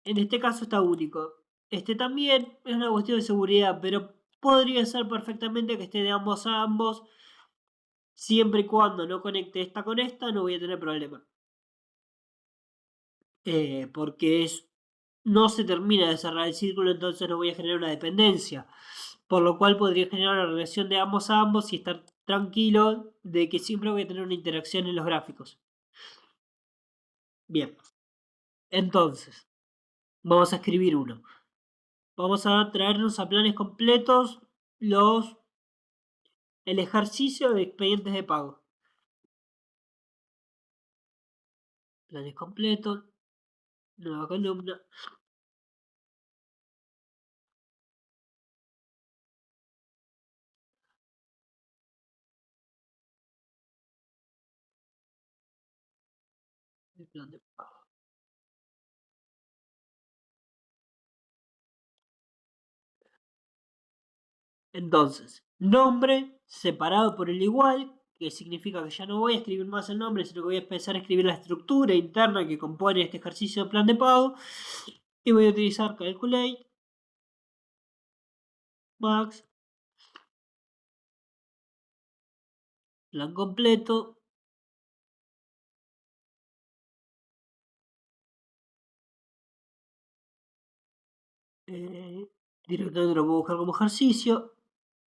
En este caso está único. Este también es una cuestión de seguridad, pero podría ser perfectamente que esté de ambos a ambos. Siempre y cuando no conecte esta con esta, no voy a tener problema. Porque no se termina de cerrar el círculo, entonces no voy a generar una dependencia. Por lo cual podría generar una relación de ambos a ambos y estar tranquilo de que siempre voy a tener una interacción en los gráficos. Bien. Entonces, vamos a escribir uno. Vamos a traernos a planes completos el ejercicio de expedientes de pago. Planes completos, nueva columna. El plan de pago. Entonces, nombre separado por el igual, que significa que ya no voy a escribir más el nombre, sino que voy a empezar a escribir la estructura interna que compone este ejercicio de plan de pago. Y voy a utilizar calculate, max, plan completo. Directamente lo puedo buscar como ejercicio.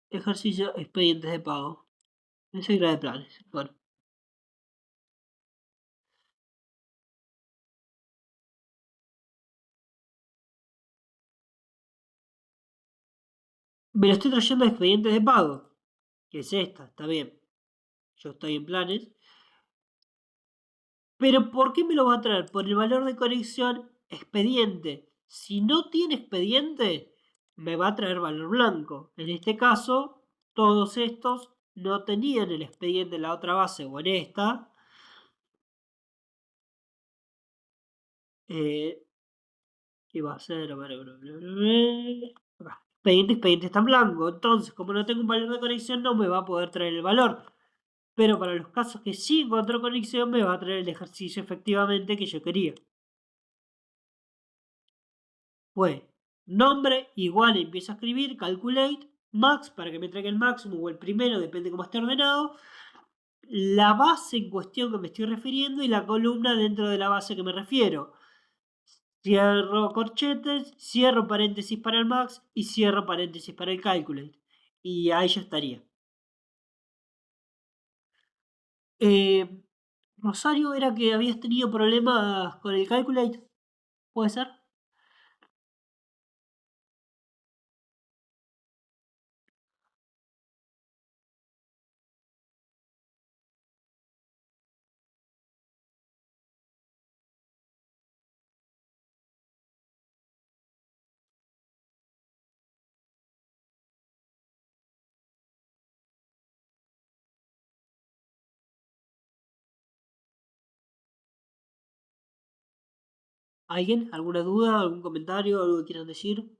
Ejercicio, expedientes de pago. Enseguida de planes. Bueno. Me lo estoy trayendo a expedientes de pago. Que es esta, está bien. Yo estoy en planes. Pero ¿por qué me lo va a traer? Por el valor de conexión expediente. Si no tiene expediente, me va a traer valor blanco. En este caso, todos estos no tenían el expediente en la otra base o en esta. ¿Qué va a ser? Expediente está en blanco. Entonces, como no tengo un valor de conexión, no me va a poder traer el valor. Pero para los casos que sí encontró conexión, me va a traer el ejercicio efectivamente que yo quería. Fue nombre igual, empiezo a escribir, calculate, max, para que me traiga el máximo o el primero, depende cómo esté ordenado. La base en cuestión que me estoy refiriendo y la columna dentro de la base que me refiero. Cierro corchetes, cierro paréntesis para el max y cierro paréntesis para el calculate. Y ahí ya estaría. Rosario, era que habías tenido problemas con el calculate, ¿puede ser? ¿Alguien? ¿Alguna duda? ¿Algún comentario? ¿Algo que quieran decir?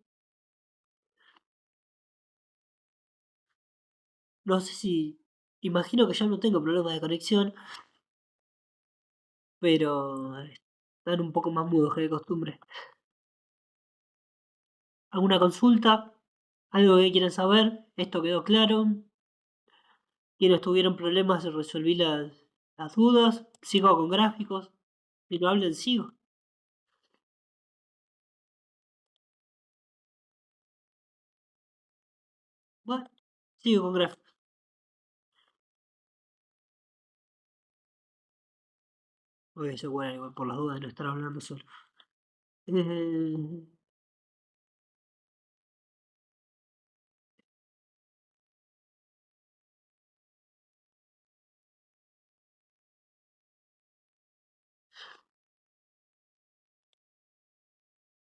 No sé si... Imagino que ya no tengo problemas de conexión, pero Están un poco más mudos que de costumbre. ¿Alguna consulta? ¿Algo que quieran saber? ¿Esto quedó claro? ¿Quiénes tuvieron problemas? Resolví las dudas. Sigo con gráficos. Si no hablan, sigo. Bueno, sigo con gráficos. Voy a asegurar igual por las dudas de no estar hablando solo. Eh,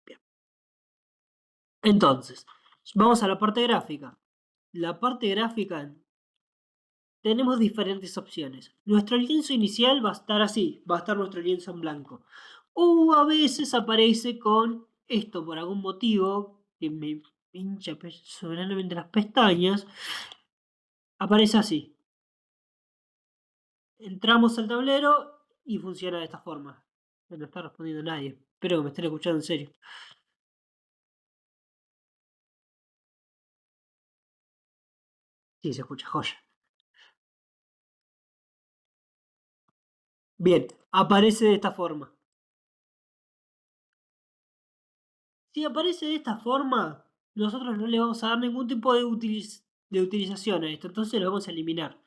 bien. Entonces, vamos a la parte gráfica. La parte gráfica tenemos diferentes opciones. Nuestro lienzo inicial va a estar así, va a estar nuestro lienzo en blanco. O a veces aparece con esto por algún motivo que me pincha soberanamente las pestañas. Aparece así. Entramos al tablero y funciona de esta forma. No está respondiendo nadie. Espero que me estén escuchando en serio. Sí, se escucha, joya. Bien, aparece de esta forma. Si aparece de esta forma, nosotros no le vamos a dar ningún tipo de utilización a esto, entonces lo vamos a eliminar.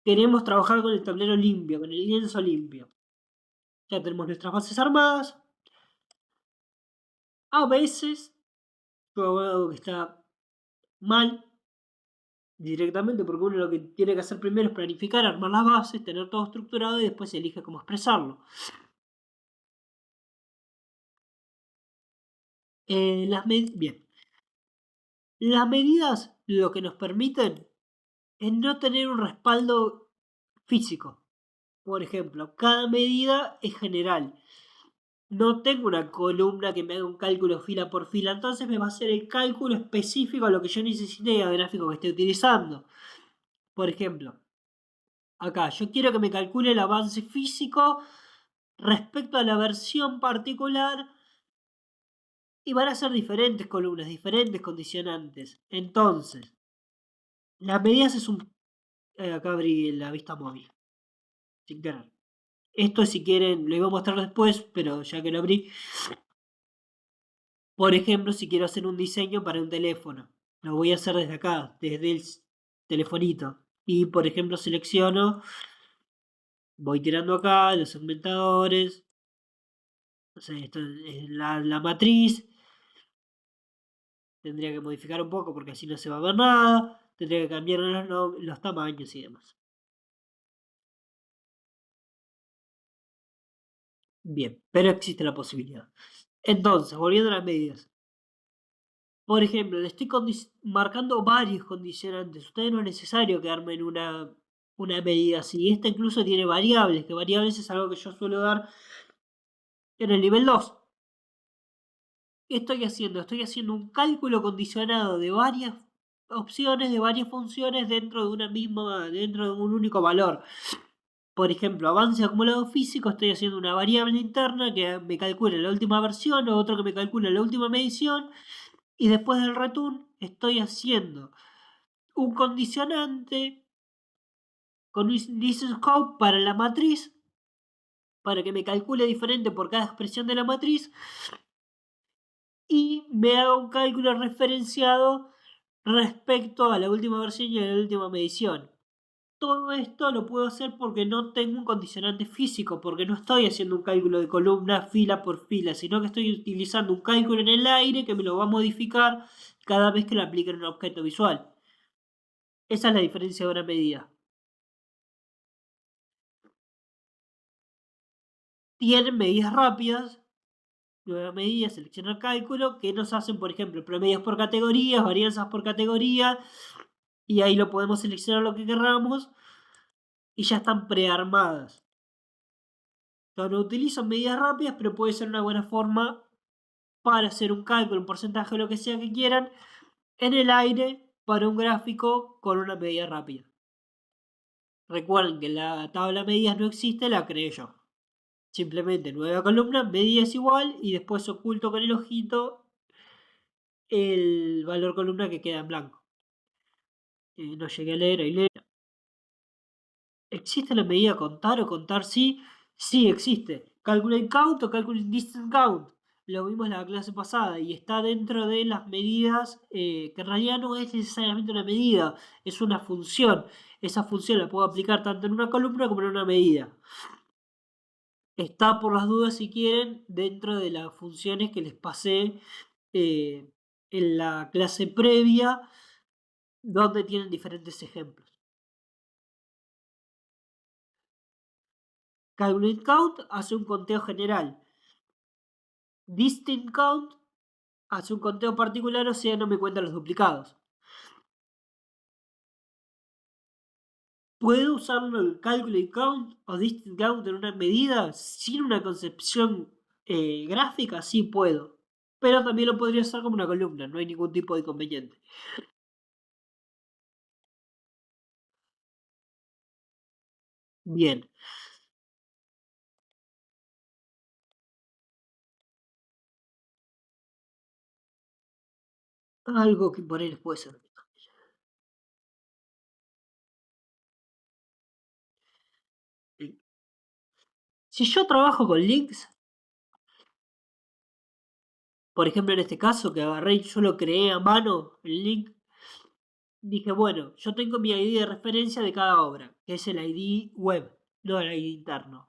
Queremos trabajar con el tablero limpio, con el lienzo limpio. Ya tenemos nuestras bases armadas. A veces yo hago algo que está mal directamente, porque uno lo que tiene que hacer primero es planificar, armar las bases, tener todo estructurado y después se elige cómo expresarlo. Bien. Las medidas lo que nos permiten es no tener un respaldo físico. Por ejemplo, cada medida es general. No tengo una columna que me haga un cálculo fila por fila, entonces me va a hacer el cálculo específico a lo que yo necesite y al gráfico que esté utilizando. Por ejemplo, acá yo quiero que me calcule el avance físico respecto a la versión particular y van a ser diferentes columnas, diferentes condicionantes. Entonces, las medidas es un... acá abrí la vista móvil, sin querer. Esto si quieren, lo iba a mostrar después, pero ya que lo abrí. Por ejemplo, si quiero hacer un diseño para un teléfono, lo voy a hacer desde acá, desde el telefonito. Y por ejemplo, selecciono, voy tirando acá los segmentadores, no sé, esto es la matriz. Tendría que modificar un poco porque así no se va a ver nada. Tendría que cambiar los tamaños y demás. Bien, pero existe la posibilidad. Entonces, volviendo a las medidas. Por ejemplo, le estoy marcando varios condicionantes. Ustedes no es necesario que armen una medida así. Esta incluso tiene variables, que variables es algo que yo suelo dar en el nivel 2. ¿Qué estoy haciendo? Estoy haciendo un cálculo condicionado de varias opciones, de varias funciones dentro de dentro de un único valor. Por ejemplo, avance acumulado físico, estoy haciendo una variable interna que me calcule la última versión, o otro que me calcule la última medición, y después del return estoy haciendo un condicionante con un listen scope para la matriz, para que me calcule diferente por cada expresión de la matriz, y me haga un cálculo referenciado respecto a la última versión y a la última medición. Todo esto lo puedo hacer porque no tengo un condicionante físico, porque no estoy haciendo un cálculo de columna fila por fila, sino que estoy utilizando un cálculo en el aire que me lo va a modificar cada vez que lo aplique en un objeto visual. Esa es la diferencia de una medida. Tienen medidas rápidas, nueva medida, seleccionar cálculo, que nos hacen, por ejemplo, promedios por categorías, varianzas por categoría, y ahí lo podemos seleccionar lo que queramos, y ya están prearmadas. Yo no utilizo medidas rápidas, pero puede ser una buena forma para hacer un cálculo, un porcentaje o lo que sea que quieran, en el aire para un gráfico con una medida rápida. Recuerden que la tabla de medidas no existe, la creé yo. simplemente nueva columna, medida es igual y después oculto con el ojito el valor columna que queda en blanco. No llegué a leer, ahí leo. ¿Existe la medida contar o contar sí? Sí, existe. Calculate count o calculate distance count. Lo vimos en la clase pasada y está dentro de las medidas, que en realidad no es necesariamente una medida, es una función. Esa función la puedo aplicar tanto en una columna como en una medida. Está por las dudas, si quieren, dentro de las funciones que les pasé en la clase previa, donde tienen diferentes ejemplos. Calculate count hace un conteo general. Distinct count hace un conteo particular, o sea, no me cuenta los duplicados. ¿Puedo usarlo el calculate count o distinct count en una medida sin una concepción gráfica? Sí puedo. Pero también lo podría usar como una columna, no hay ningún tipo de inconveniente. Bien. Algo que por ahí les puede ser. Si yo trabajo con links, por ejemplo en este caso que agarré y yo lo creé a mano, el link, dije, bueno, yo tengo mi ID de referencia de cada obra, que es el ID web, no el ID interno,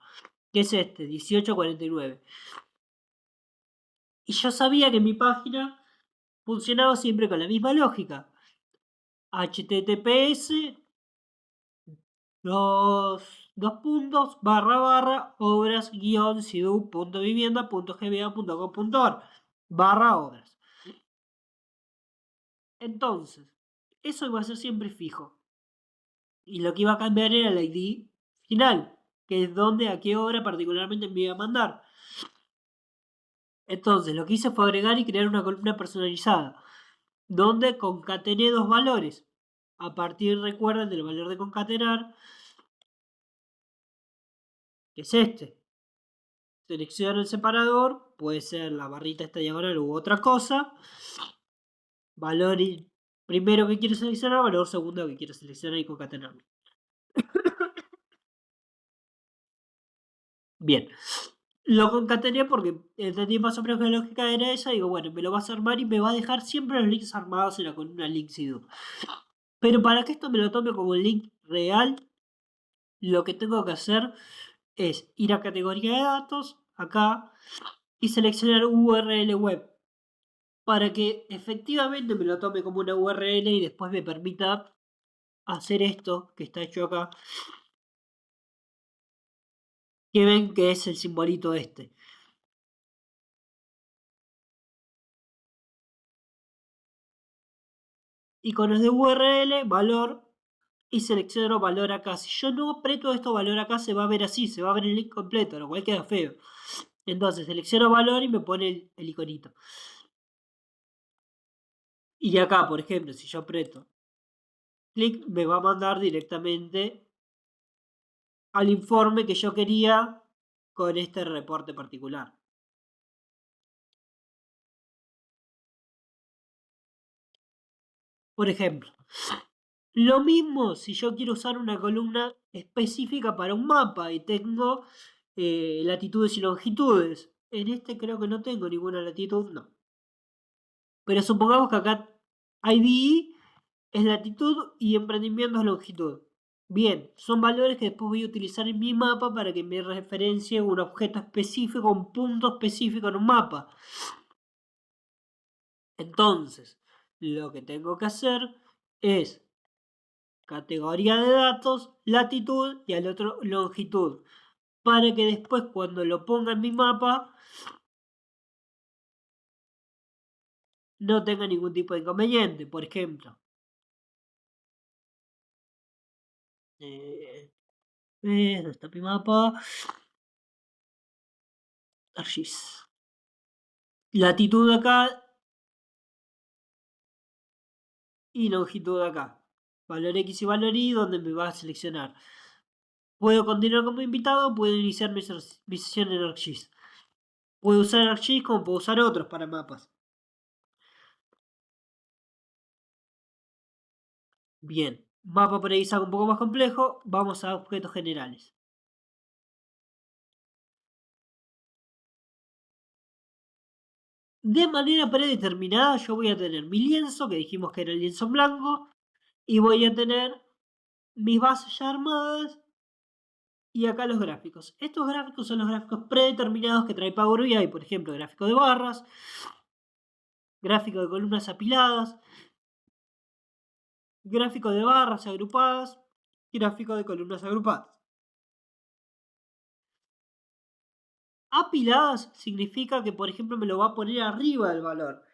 que es este, 1849. Y yo sabía que mi página funcionaba siempre con la misma lógica. HTTPS, dos puntos, barra, obras, guión, sidu.vivienda.gba.com.ar, barra obras. Entonces, eso iba a ser siempre fijo. Y lo que iba a cambiar era el ID final, que es donde, a qué hora particularmente me iba a mandar. Entonces, lo que hice fue agregar y crear una columna personalizada, donde concatené dos valores. A partir, recuerden, del valor de concatenar, que es este. Selecciono el separador, puede ser la barrita esta diagonal u otra cosa. Valor primero que quiero seleccionar, valor segundo que quiero seleccionar y concatenar. Bien. Lo concatené porque entendí más o menos que la lógica era esa. Digo, bueno, me lo vas a armar y me va a dejar siempre los links armados en la columna link sido. Pero para que esto me lo tome como link real, lo que tengo que hacer es ir a categoría de datos, acá, y seleccionar URL web. Para que efectivamente me lo tome como una URL y después me permita hacer esto que está hecho acá. Que ven que es el simbolito este. Iconos de URL, valor, y selecciono valor acá. Si yo no aprieto esto valor acá, se va a ver así, se va a ver el link completo, lo cual queda feo. Entonces selecciono valor y me pone el iconito. Y acá, por ejemplo, si yo aprieto clic, me va a mandar directamente al informe que yo quería con este reporte particular. Por ejemplo, lo mismo si yo quiero usar una columna específica para un mapa y tengo latitudes y longitudes. En este creo que no tengo ninguna latitud, no. Pero supongamos que acá ID es latitud y emprendimiento es longitud. Bien, son valores que después voy a utilizar en mi mapa para que me referencie un objeto específico, un punto específico en un mapa. Entonces, lo que tengo que hacer es categoría de datos, latitud y al otro longitud. Para que después cuando lo ponga en mi mapa no tenga ningún tipo de inconveniente. Por ejemplo, ¿dónde está mi mapa? Argis. Latitud acá y longitud acá. Valor X y valor Y donde me va a seleccionar Puedo continuar como invitado, puedo iniciar mi sesión en ArcGIS. Puedo usar ArcGIS como puedo usar otros para mapas. Bien, mapa por ahí es algo un poco más complejo. Vamos a objetos generales. De manera predeterminada yo voy a tener mi lienzo, que dijimos que era el lienzo en blanco, y voy a tener mis bases ya armadas y acá los gráficos. Estos gráficos son los gráficos predeterminados que trae Power BI, por ejemplo, gráfico de barras, gráfico de columnas apiladas, gráfico de barras agrupadas y gráfico de columnas agrupadas. Apiladas significa que, por ejemplo, me lo va a poner arriba del valor.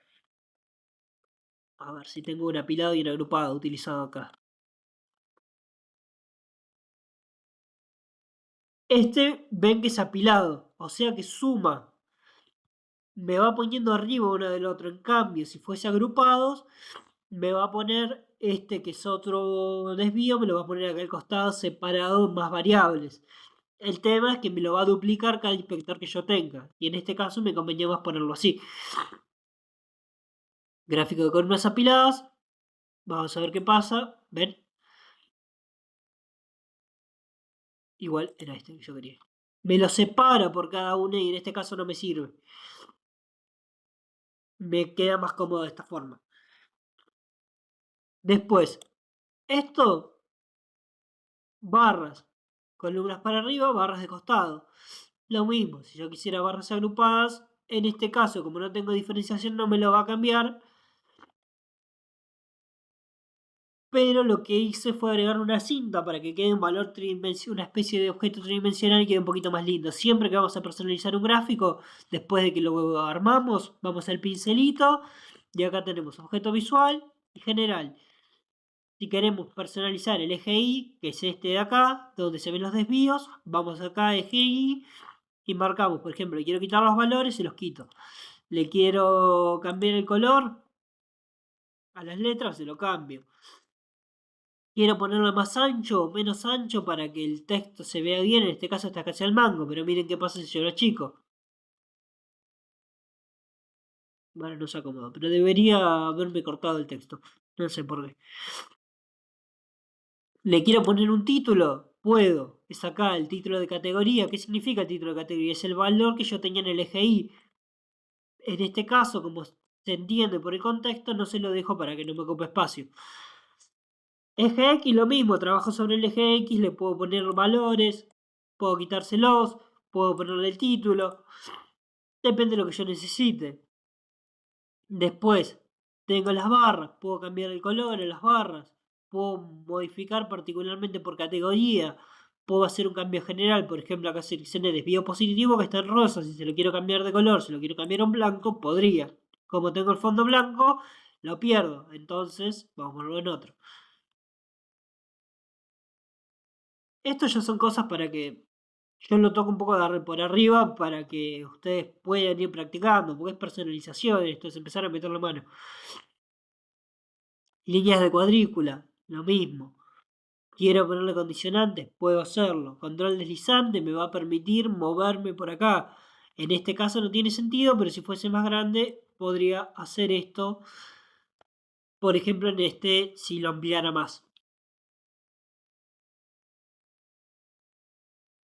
A ver si tengo un apilado y un agrupado utilizado acá. Este ven que es apilado, o sea que suma. Me va poniendo arriba uno del otro. En cambio, si fuese agrupados, me va a poner este que es otro desvío, me lo va a poner acá al costado separado, más variables. El tema es que me lo va a duplicar cada inspector que yo tenga. Y en este caso me convenía más ponerlo así. Gráfico de columnas apiladas. Vamos a ver qué pasa. ¿Ven? Igual era este que yo quería. Me lo separa por cada uno y en este caso no me sirve. Me queda más cómodo de esta forma. Después, esto, barras. Columnas para arriba, barras de costado. Lo mismo, si yo quisiera barras agrupadas, en este caso, como no tengo diferenciación, no me lo va a cambiar. Pero lo que hice fue agregar una cinta para que quede un valor tridimensional, una especie de objeto tridimensional y quede un poquito más lindo. Siempre que vamos a personalizar un gráfico, después de que lo armamos, vamos al pincelito y acá tenemos objeto visual y general. Si queremos personalizar el eje Y, que es este de acá, donde se ven los desvíos, vamos acá a eje Y y marcamos, por ejemplo, le quiero quitar los valores, se los quito. Le quiero cambiar el color a las letras, se lo cambio. Quiero ponerlo más ancho o menos ancho para que el texto se vea bien, en este caso está casi al mango, pero miren qué pasa si yo lo achico. Bueno, no se acomoda, pero debería haberme cortado el texto. No sé por qué. ¿Le quiero poner un título? Puedo. Es acá el título de categoría. ¿Qué significa el título de categoría? Es el valor que yo tenía en el eje Y. En este caso, como se entiende por el contexto, no se lo dejo para que no me ocupe espacio. Eje X lo mismo, trabajo sobre el eje X, le puedo poner valores, puedo quitárselos, puedo ponerle el título, depende de lo que yo necesite. Después tengo las barras, puedo cambiar el color en las barras, puedo modificar particularmente por categoría, puedo hacer un cambio general, por ejemplo acá seleccioné desvío positivo que está en rosa, si se lo quiero cambiar de color, si lo quiero cambiar a un blanco, podría. Como tengo el fondo blanco, lo pierdo, entonces vamos a ponerlo en otro. Esto ya son cosas para que yo lo toco un poco por arriba para que ustedes puedan ir practicando, porque es personalización esto, es empezar a meter la mano. Líneas de cuadrícula, lo mismo. Quiero ponerle condicionantes, puedo hacerlo. Control deslizante me va a permitir moverme por acá. En este caso no tiene sentido, pero si fuese más grande podría hacer esto. Por ejemplo, en este, si lo ampliara más.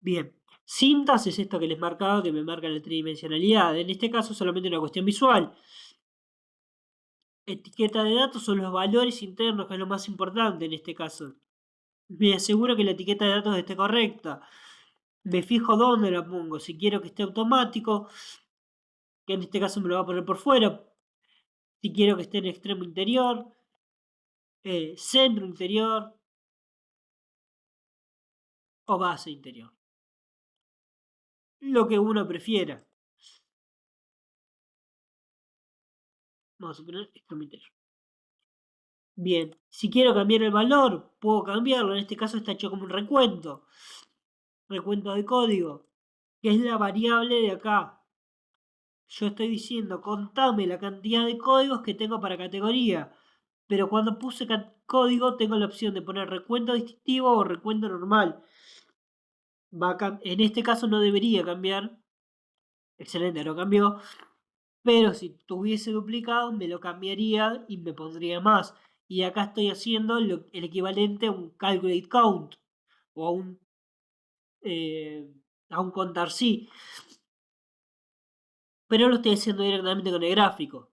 Bien, cintas es esto que les marcaba, que me marca la tridimensionalidad. En este caso solamente una cuestión visual. Etiqueta de datos son los valores internos, que es lo más importante en este caso. Me aseguro que la etiqueta de datos esté correcta. Me fijo dónde la pongo. Si quiero que esté automático, que en este caso me lo va a poner por fuera. Si quiero que esté en extremo interior, centro interior o base interior. Lo que uno prefiera. Vamos a poner extremo interior. Bien, si quiero cambiar el valor, puedo cambiarlo. En este caso está hecho como un recuento. Recuento de código, que es la variable de acá. Yo estoy diciendo, contame la cantidad de códigos que tengo para categoría. Pero cuando puse código tengo la opción de poner recuento distintivo o recuento normal. en este caso no debería cambiar. Excelente, no cambió. Pero si tuviese duplicado, me lo cambiaría y me pondría más. Y acá estoy haciendo el equivalente a un calculate count o a un contar sí. Pero lo estoy haciendo directamente con el gráfico.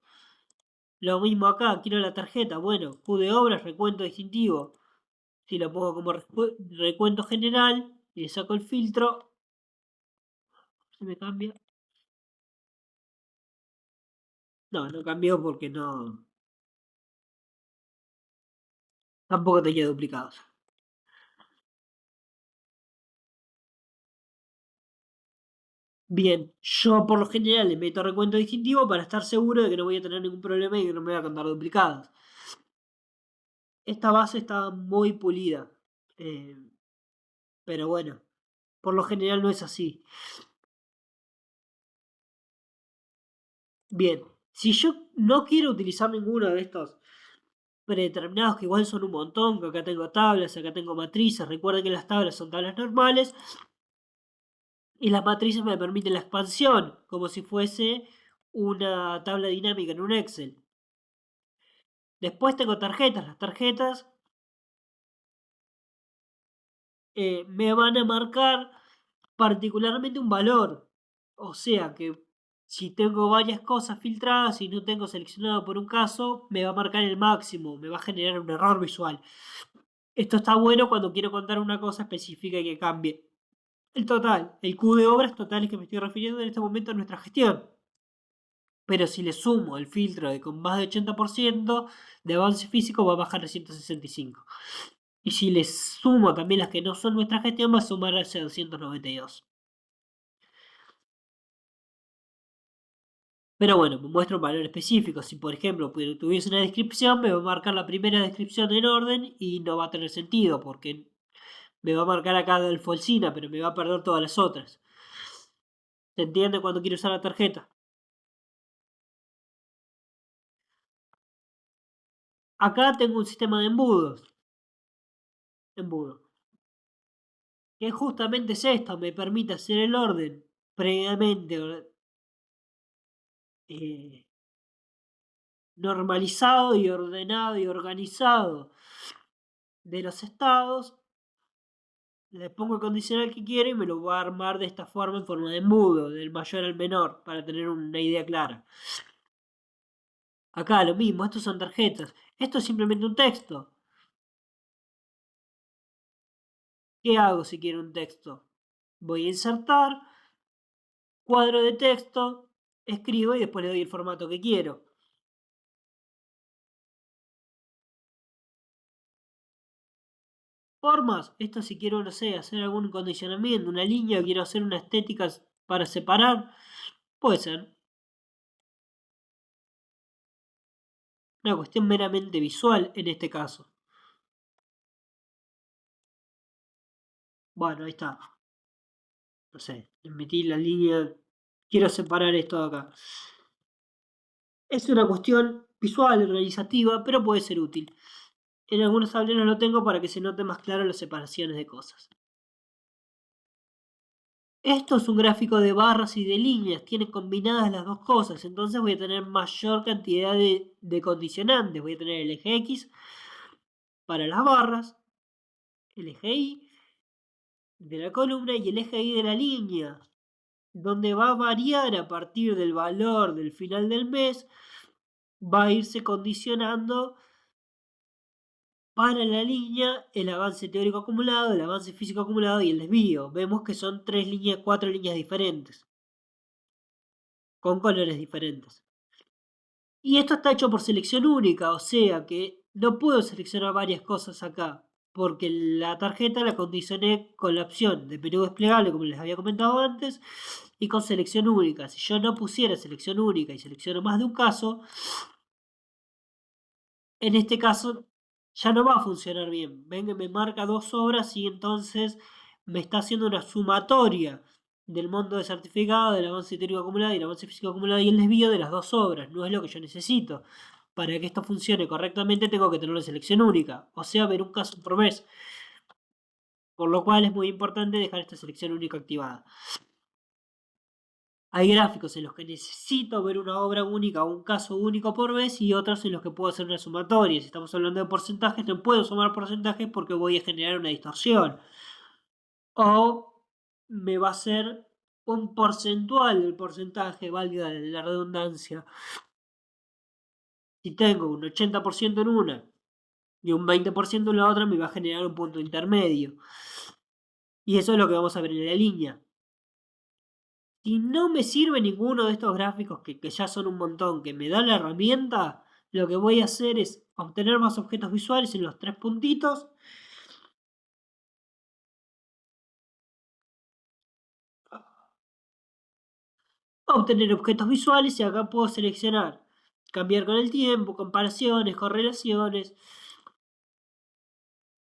Lo mismo acá, quiero la tarjeta. Bueno, Q de obras, recuento distintivo. Si lo pongo como recuento general y le saco el filtro, se me cambia. No, no cambió porque no. Tampoco tenía duplicados. Bien, yo por lo general le meto recuento distintivo para estar seguro de que no voy a tener ningún problema y que no me va a contar duplicados. Esta base está muy pulida. Pero bueno, por lo general no es así. Bien, si yo no quiero utilizar ninguno de estos predeterminados, que igual son un montón, que acá tengo tablas, acá tengo matrices, recuerden que las tablas son tablas normales, y las matrices me permiten la expansión, como si fuese una tabla dinámica en un Excel. Después tengo tarjetas. Las tarjetas me van a marcar particularmente un valor. O sea que si tengo varias cosas filtradas y no tengo seleccionado por un caso, me va a marcar el máximo, me va a generar un error visual. Esto está bueno cuando quiero contar una cosa específica y que cambie. El total, el Q de obras totales que me estoy refiriendo en este momento a nuestra gestión. Pero si le sumo el filtro de con más de 80% de avance físico, va a bajar a 165. Y si le sumo también las que no son nuestra gestión, va a sumar a 292. Pero bueno, me muestra un valor específico. Si por ejemplo tuviese una descripción, me va a marcar la primera descripción en orden y no va a tener sentido porque me va a marcar acá Delfolsina, pero me va a perder todas las otras. ¿Se entiende cuando quiero usar la tarjeta? Acá tengo un sistema de embudos. Embudo. Que justamente es esto, me permite hacer el orden previamente normalizado y ordenado y organizado de los estados. Le pongo el condicional que quiero y me lo va a armar de esta forma en forma de embudo, del mayor al menor, para tener una idea clara. Acá lo mismo, estos son tarjetas. Esto es simplemente un texto. ¿Qué hago si quiero un texto? Voy a insertar, cuadro de texto, escribo y después le doy el formato que quiero. Formas, esto si quiero, no sé, hacer algún condicionamiento, una línea, quiero hacer una estética para separar, puede ser. Una cuestión meramente visual en este caso. Bueno, ahí está. No sé, le metí la línea, quiero separar esto de acá. Es una cuestión visual, organizativa, pero puede ser útil. En algunos tableros lo tengo para que se note más claro las separaciones de cosas. Esto es un gráfico de barras y de líneas, tiene combinadas las dos cosas, entonces voy a tener mayor cantidad de condicionantes. Voy a tener el eje X para las barras, el eje Y de la columna y el eje Y de la línea, donde va a variar a partir del valor del final del mes, va a irse condicionando para la línea el avance teórico acumulado, el avance físico acumulado y el desvío. Vemos que son 4 líneas diferentes, con colores diferentes. Y esto está hecho por selección única, o sea que no puedo seleccionar varias cosas acá, porque la tarjeta la condicioné con la opción de menú desplegable, como les había comentado antes, y con selección única. Si yo no pusiera selección única y selecciono más de un caso, en este caso ya no va a funcionar bien. Venga, me marca 2 obras y entonces me está haciendo una sumatoria del monto de certificado, del avance teórico acumulado y el avance físico acumulado y el desvío de las 2 obras. No es lo que yo necesito. Para que esto funcione correctamente tengo que tener una selección única, o sea, ver un caso por mes. por lo cual es muy importante dejar esta selección única activada. Hay gráficos en los que necesito ver una obra única o un caso único por vez y otros en los que puedo hacer una sumatoria. Si estamos hablando de porcentajes, no puedo sumar porcentajes porque voy a generar una distorsión. O me va a ser un porcentual del porcentaje, valga la redundancia. Si tengo un 80% en una y un 20% en la otra, me va a generar un punto intermedio. Y eso es lo que vamos a ver en la línea. Si no me sirve ninguno de estos gráficos, que ya son un montón, que me dan la herramienta, lo que voy a hacer es obtener más objetos visuales en los 3 puntitos. Obtener objetos visuales y acá puedo seleccionar, cambiar con el tiempo, comparaciones, correlaciones,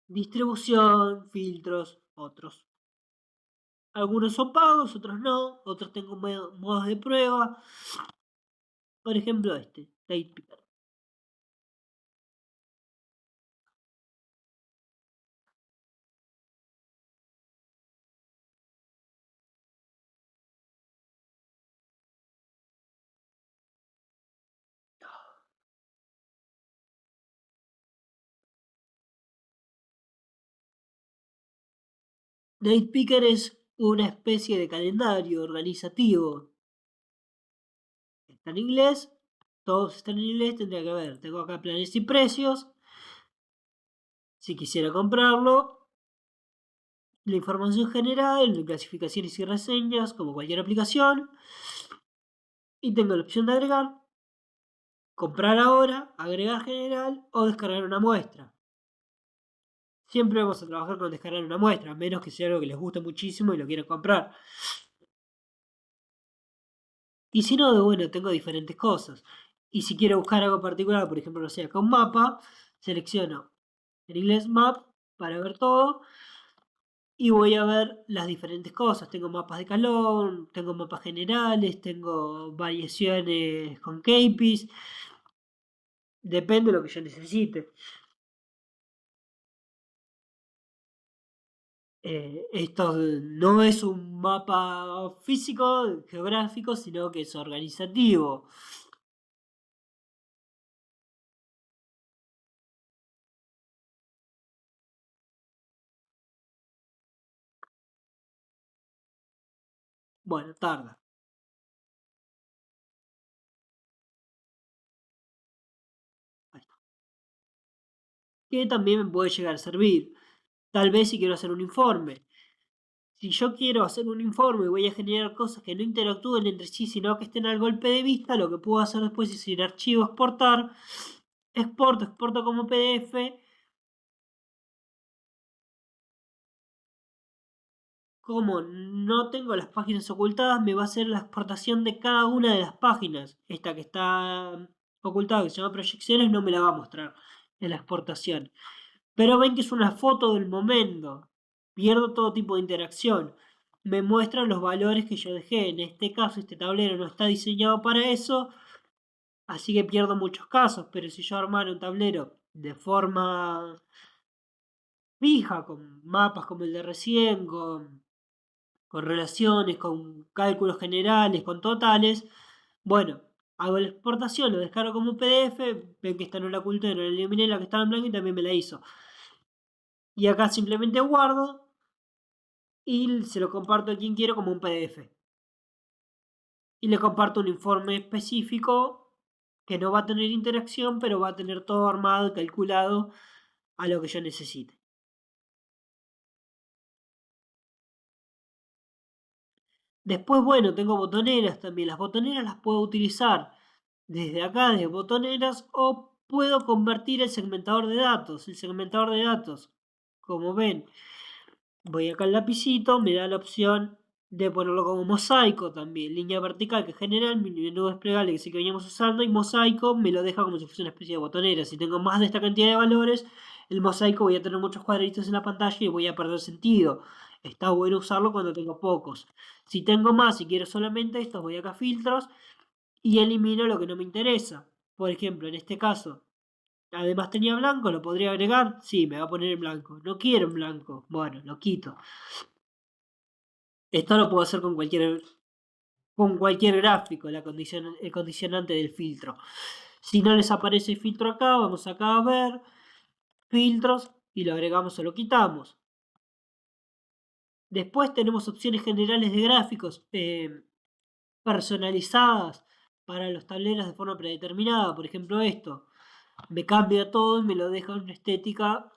distribución, filtros, otros. Algunos son pagos, otros no, otros tengo modos de prueba. Por ejemplo este, Date Picker. Date Picker es una especie de calendario organizativo. Está en inglés, todos están en inglés, tendría que ver. Tengo acá planes y precios. Si quisiera comprarlo, la información general, de clasificaciones y reseñas, como cualquier aplicación. Y tengo la opción de agregar, comprar ahora, agregar general o descargar una muestra. Siempre vamos a trabajar con descargar una muestra, a menos que sea algo que les guste muchísimo y lo quieran comprar. Y si no, bueno, tengo diferentes cosas. Y si quiero buscar algo particular, por ejemplo, no sé, acá un mapa, selecciono en inglés map para ver todo. Y voy a ver las diferentes cosas. Tengo mapas de calor, tengo mapas generales, tengo variaciones con KPIs. Depende de lo que yo necesite. Esto no es un mapa físico, geográfico, sino que es organizativo. Bueno, tarda. Ahí está. Que también me puede llegar a servir. Tal vez si quiero hacer un informe. Si yo quiero hacer un informe y voy a generar cosas que no interactúen entre sí, sino que estén al golpe de vista, lo que puedo hacer después es ir a archivo, exportar, exporto como PDF. Como no tengo las páginas ocultadas, me va a hacer la exportación de cada una de las páginas. Esta que está ocultada, que se llama proyecciones, no me la va a mostrar en la exportación. Pero ven que es una foto del momento. Pierdo todo tipo de interacción. Me muestra los valores que yo dejé. En este caso, este tablero no está diseñado para eso. Así que pierdo muchos casos. Pero si yo armara un tablero de forma fija, con mapas como el de recién, con relaciones, con cálculos generales, con totales, bueno, hago la exportación, lo descargo como PDF, ven que esta no la oculté, no la eliminé, la que estaba en blanco y también me la hizo. Y acá simplemente guardo y se lo comparto a quien quiero como un PDF. Y le comparto un informe específico que no va a tener interacción, pero va a tener todo armado y calculado a lo que yo necesite. Después, bueno, tengo botoneras también. Las botoneras las puedo utilizar desde acá, desde botoneras, o puedo convertir el segmentador de datos. El segmentador de datos, como ven, voy acá al lapicito, me da la opción de ponerlo como mosaico también. Línea vertical, que general, mi menú desplegable, que es el que veníamos usando, y mosaico me lo deja como si fuese una especie de botonera. Si tengo más de esta cantidad de valores, el mosaico voy a tener muchos cuadritos en la pantalla y voy a perder sentido. Está bueno usarlo cuando tengo pocos. Si tengo más y quiero solamente estos, voy acá a filtros y elimino lo que no me interesa. Por ejemplo, en este caso, Además tenía blanco, ¿lo podría agregar? Sí, me va a poner en blanco. No quiero en blanco. Bueno, lo quito. Esto lo puedo hacer con cualquier gráfico, el condicionante del filtro. Si no les aparece filtro acá, vamos acá a ver filtros y lo agregamos o lo quitamos. Después tenemos opciones generales de gráficos personalizadas para los tableros de forma predeterminada. Por ejemplo, esto me cambia todo y me lo deja en una estética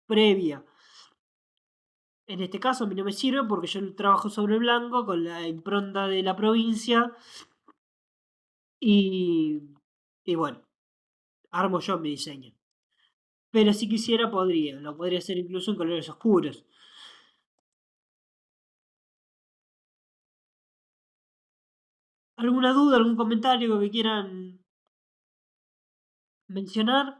previa. En este caso a mí no me sirve porque yo trabajo sobre blanco con la impronta de la provincia y, y bueno, armo yo mi diseño. Pero si quisiera lo podría hacer incluso en colores oscuros. ¿Alguna duda, algún comentario que quieran mencionar?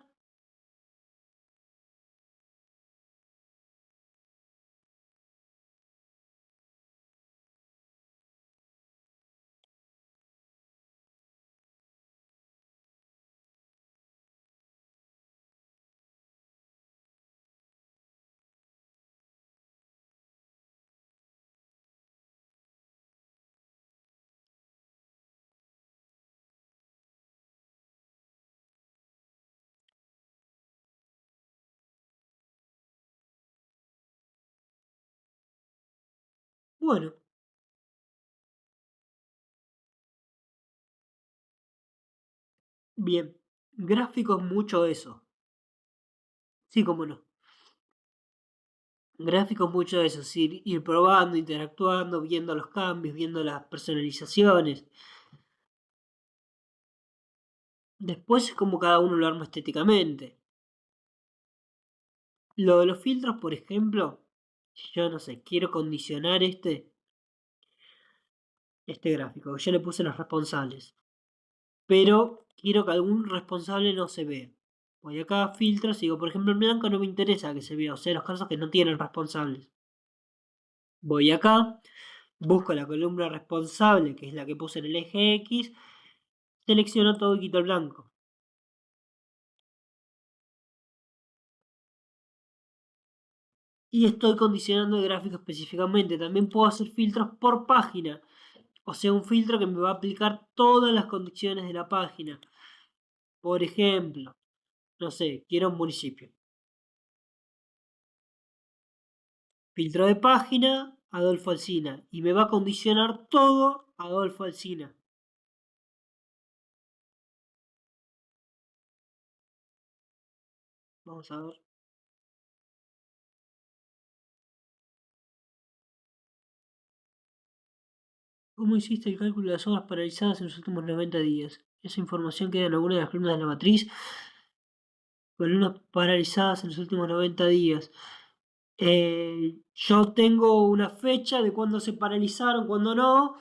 Bueno, bien. Gráficos mucho eso. Sí, cómo no. Gráficos mucho eso, es ir probando, interactuando, viendo los cambios, viendo las personalizaciones. Después es como cada uno lo arma estéticamente. Lo de los filtros, por ejemplo, yo no sé, quiero condicionar este gráfico. Yo le puse los responsables. Pero quiero que algún responsable no se vea. Voy acá a filtros y digo, por ejemplo, en blanco no me interesa que se vea. O sea, los casos que no tienen responsables. Voy acá, busco la columna responsable, que es la que puse en el eje X. Selecciono todo y quito el blanco. Y estoy condicionando el gráfico específicamente. También puedo hacer filtros por página. O sea, un filtro que me va a aplicar todas las condiciones de la página. Por ejemplo, no sé, quiero un municipio. Filtro de página, Adolfo Alsina. Y me va a condicionar todo Adolfo Alsina. Vamos a ver. ¿Cómo hiciste el cálculo de las obras paralizadas en los últimos 90 días? Esa información queda en alguna de las columnas de la matriz. Columnas paralizadas en los últimos 90 días. Yo tengo una fecha de cuándo se paralizaron, cuándo no.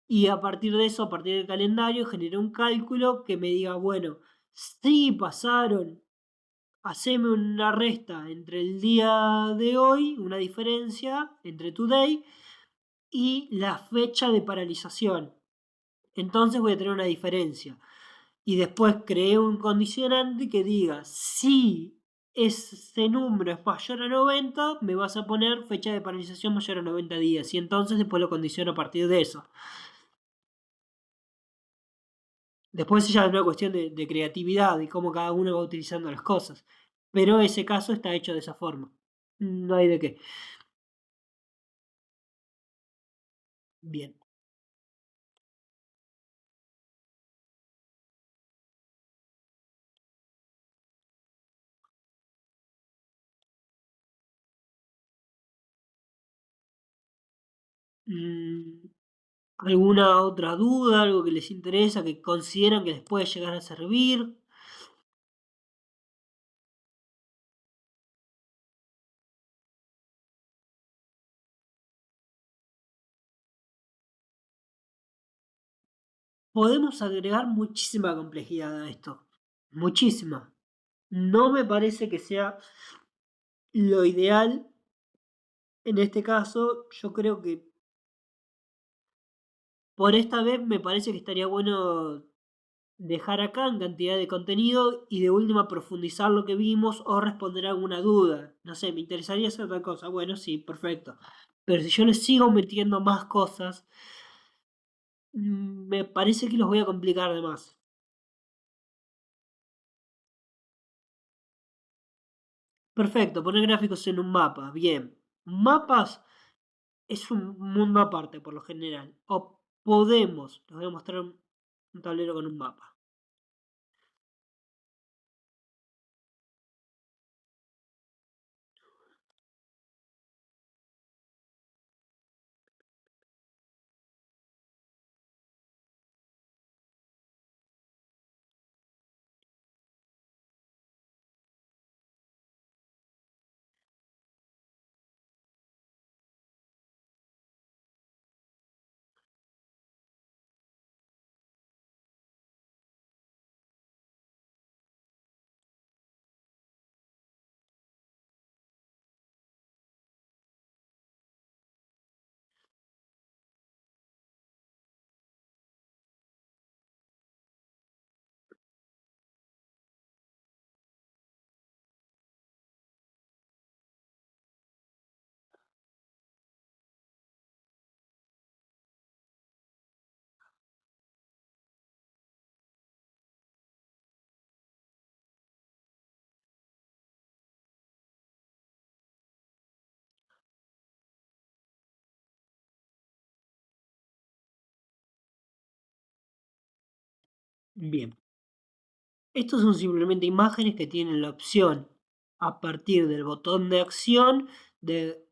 Y a partir de eso, a partir del calendario, generé un cálculo que me diga, bueno, si pasaron, haceme una resta entre el día de hoy, una diferencia entre today y la fecha de paralización. Entonces voy a tener una diferencia. Y después creé un condicionante que diga, si ese número es mayor a 90, me vas a poner fecha de paralización mayor a 90 días. Y entonces después lo condiciono a partir de eso. Después ya es una cuestión de creatividad y cómo cada uno va utilizando las cosas. Pero ese caso está hecho de esa forma. No hay de qué. Bien. Mm, ¿Alguna otra duda? ¿Algo que les interesa? ¿Que consideran que les puede llegar a servir? Podemos agregar muchísima complejidad a esto. Muchísima. No me parece que sea lo ideal. En este caso, yo creo que por esta vez me parece que estaría bueno dejar acá en cantidad de contenido y de última profundizar lo que vimos o responder alguna duda. No sé, me interesaría hacer otra cosa. Bueno, sí, perfecto. Pero si yo les sigo metiendo más cosas, me parece que los voy a complicar de más. Perfecto, poner gráficos en un mapa. Bien. Mapas es un mundo aparte por lo general. O podemos, les voy a mostrar un tablero con un mapa. Bien. Estos son simplemente imágenes que tienen la opción a partir del botón de acción de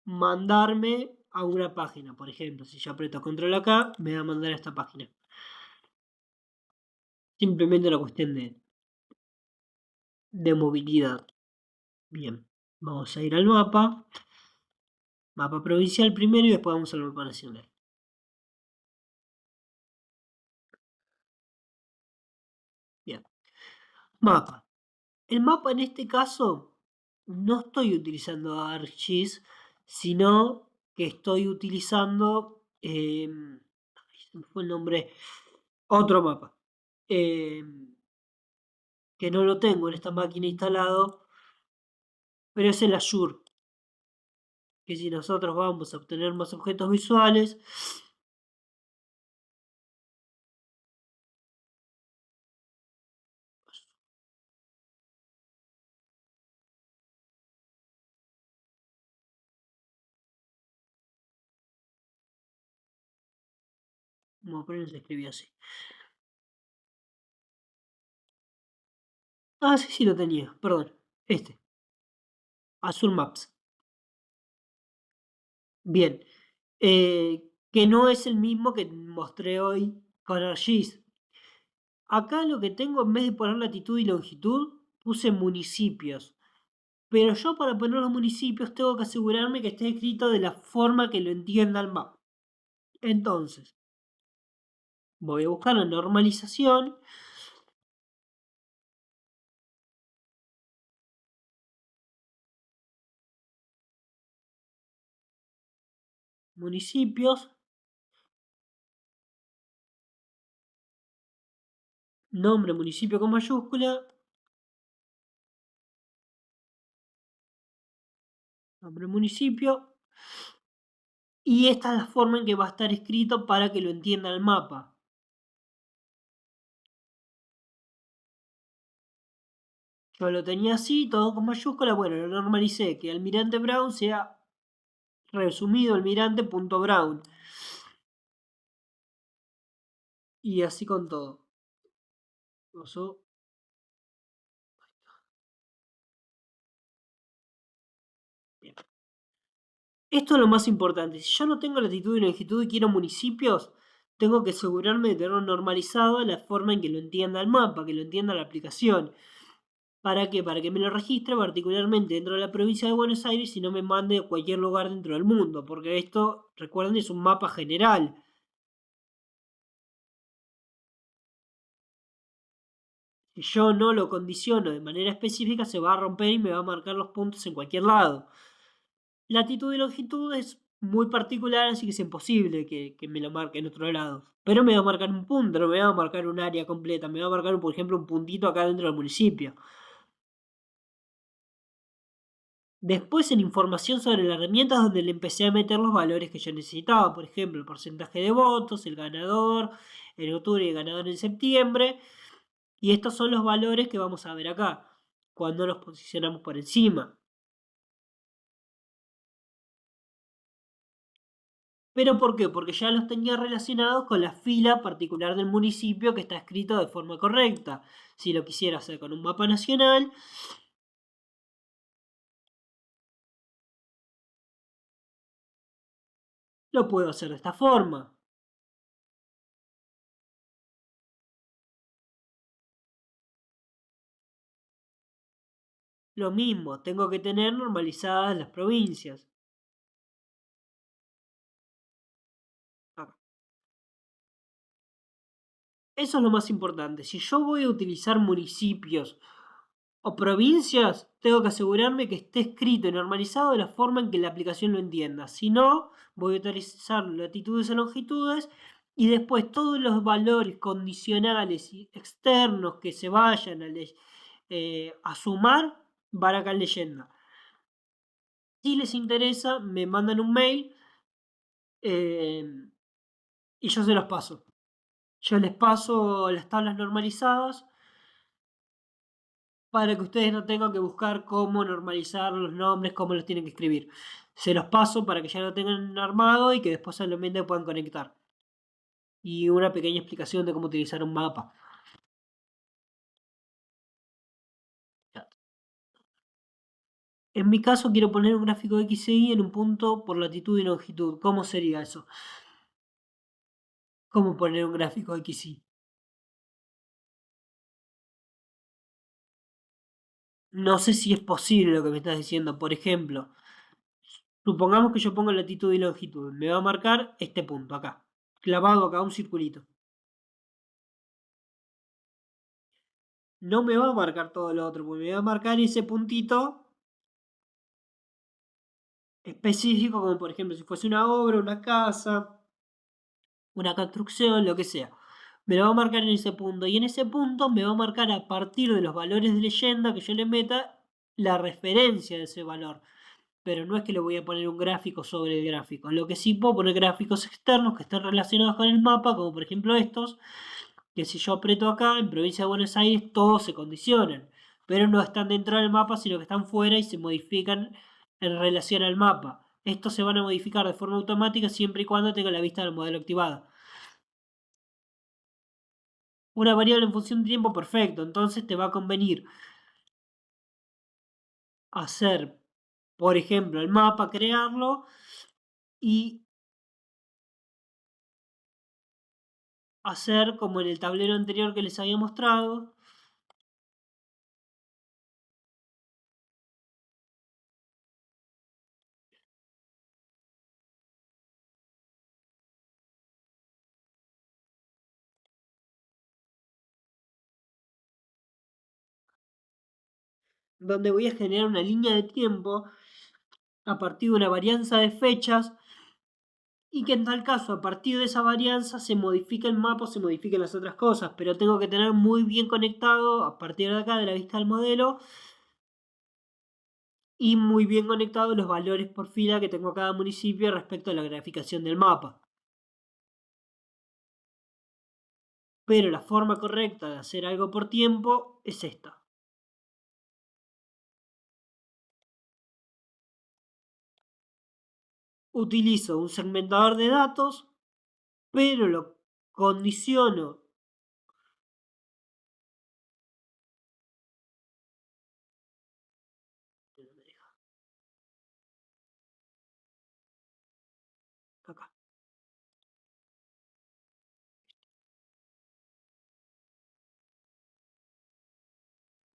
mandarme a una página. Por ejemplo, si yo aprieto control acá, me va a mandar a esta página. Simplemente una cuestión de movilidad. Bien, vamos a ir al mapa. Mapa provincial primero y después vamos al mapa nacional. Bien, mapa. El mapa en este caso no estoy utilizando ArcGIS, sino que estoy utilizando, se me fue el nombre, otro mapa, que no lo tengo en esta máquina instalado, pero es el Azure, que si nosotros vamos a obtener más objetos visuales, vamos a poner, se escribía así. Ah, sí, sí lo tenía, perdón, Azure Maps. Bien, que no es el mismo que mostré hoy con ArcGIS. Acá lo que tengo, en vez de poner latitud y longitud, puse municipios. Pero yo para poner los municipios tengo que asegurarme que esté escrito de la forma que lo entienda el mapa. Entonces, voy a buscar la normalización. Municipios. Nombre municipio con mayúscula. Nombre municipio. Y esta es la forma en que va a estar escrito para que lo entienda el mapa. Yo lo tenía así, todo con mayúscula. Bueno, lo normalicé, que Almirante Brown sea resumido almirante.brown. Y así con todo. Pasó. Bien. Esto es lo más importante. Si yo no tengo latitud y longitud y quiero municipios, tengo que asegurarme de tenerlo normalizado de la forma en que lo entienda el mapa, que lo entienda la aplicación. ¿Para qué? Para que me lo registre particularmente dentro de la provincia de Buenos Aires y no me mande a cualquier lugar dentro del mundo. Porque esto, recuerden, es un mapa general. Si yo no lo condiciono de manera específica, se va a romper y me va a marcar los puntos en cualquier lado. Latitud y longitud es muy particular, así que es imposible que me lo marque en otro lado. Pero me va a marcar un punto, no me va a marcar un área completa, me va a marcar, por ejemplo, un puntito acá dentro del municipio. Después en información sobre la herramienta es donde le empecé a meter los valores que yo necesitaba, por ejemplo, el porcentaje de votos, el ganador en octubre y el ganador en septiembre. Y estos son los valores que vamos a ver acá, cuando nos posicionamos por encima. ¿Pero por qué? Porque ya los tenía relacionados con la fila particular del municipio que está escrito de forma correcta. Si lo quisiera hacer con un mapa nacional, lo puedo hacer de esta forma. Lo mismo, tengo que tener normalizadas las provincias. Acá. Eso es lo más importante. Si yo voy a utilizar municipios o provincias, tengo que asegurarme que esté escrito y normalizado de la forma en que la aplicación lo entienda. Si no, voy a utilizar latitudes o longitudes y después todos los valores condicionales y externos que se vayan a sumar van acá en leyenda. Si les interesa, me mandan un mail y yo se los paso. Yo les paso las tablas normalizadas para que ustedes no tengan que buscar cómo normalizar los nombres, cómo los tienen que escribir. Se los paso para que ya lo tengan armado y que después solamente puedan conectar. Y una pequeña explicación de cómo utilizar un mapa. En mi caso quiero poner un gráfico de X y Y en un punto por latitud y longitud. ¿Cómo sería eso? ¿Cómo poner un gráfico de X y Y? No sé si es posible lo que me estás diciendo. Por ejemplo, supongamos que yo pongo latitud y longitud. Me va a marcar este punto acá. Clavado acá, un circulito. No me va a marcar todo lo otro, porque me va a marcar ese puntito específico, como por ejemplo si fuese una obra, una casa, una construcción, lo que sea. Me lo va a marcar en ese punto. Y en ese punto me va a marcar a partir de los valores de leyenda que yo le meta la referencia de ese valor. Pero no es que le voy a poner un gráfico sobre el gráfico. Lo que sí puedo poner gráficos externos que estén relacionados con el mapa, como por ejemplo estos, que si yo aprieto acá, en provincia de Buenos Aires, todos se condicionan. Pero no están dentro del mapa, sino que están fuera y se modifican en relación al mapa. Estos se van a modificar de forma automática siempre y cuando tenga la vista del modelo activada. Una variable en función de tiempo, perfecto. Entonces te va a convenir hacer, por ejemplo, el mapa, crearlo y hacer como en el tablero anterior que les había mostrado. Donde voy a generar una línea de tiempo a partir de una varianza de fechas y que en tal caso a partir de esa varianza se modifica el mapa o se modifiquen las otras cosas, pero tengo que tener muy bien conectado a partir de acá de la vista del modelo y muy bien conectados los valores por fila que tengo cada municipio respecto a la graficación del mapa. Pero la forma correcta de hacer algo por tiempo es esta. Utilizo un segmentador de datos, pero lo condiciono acá.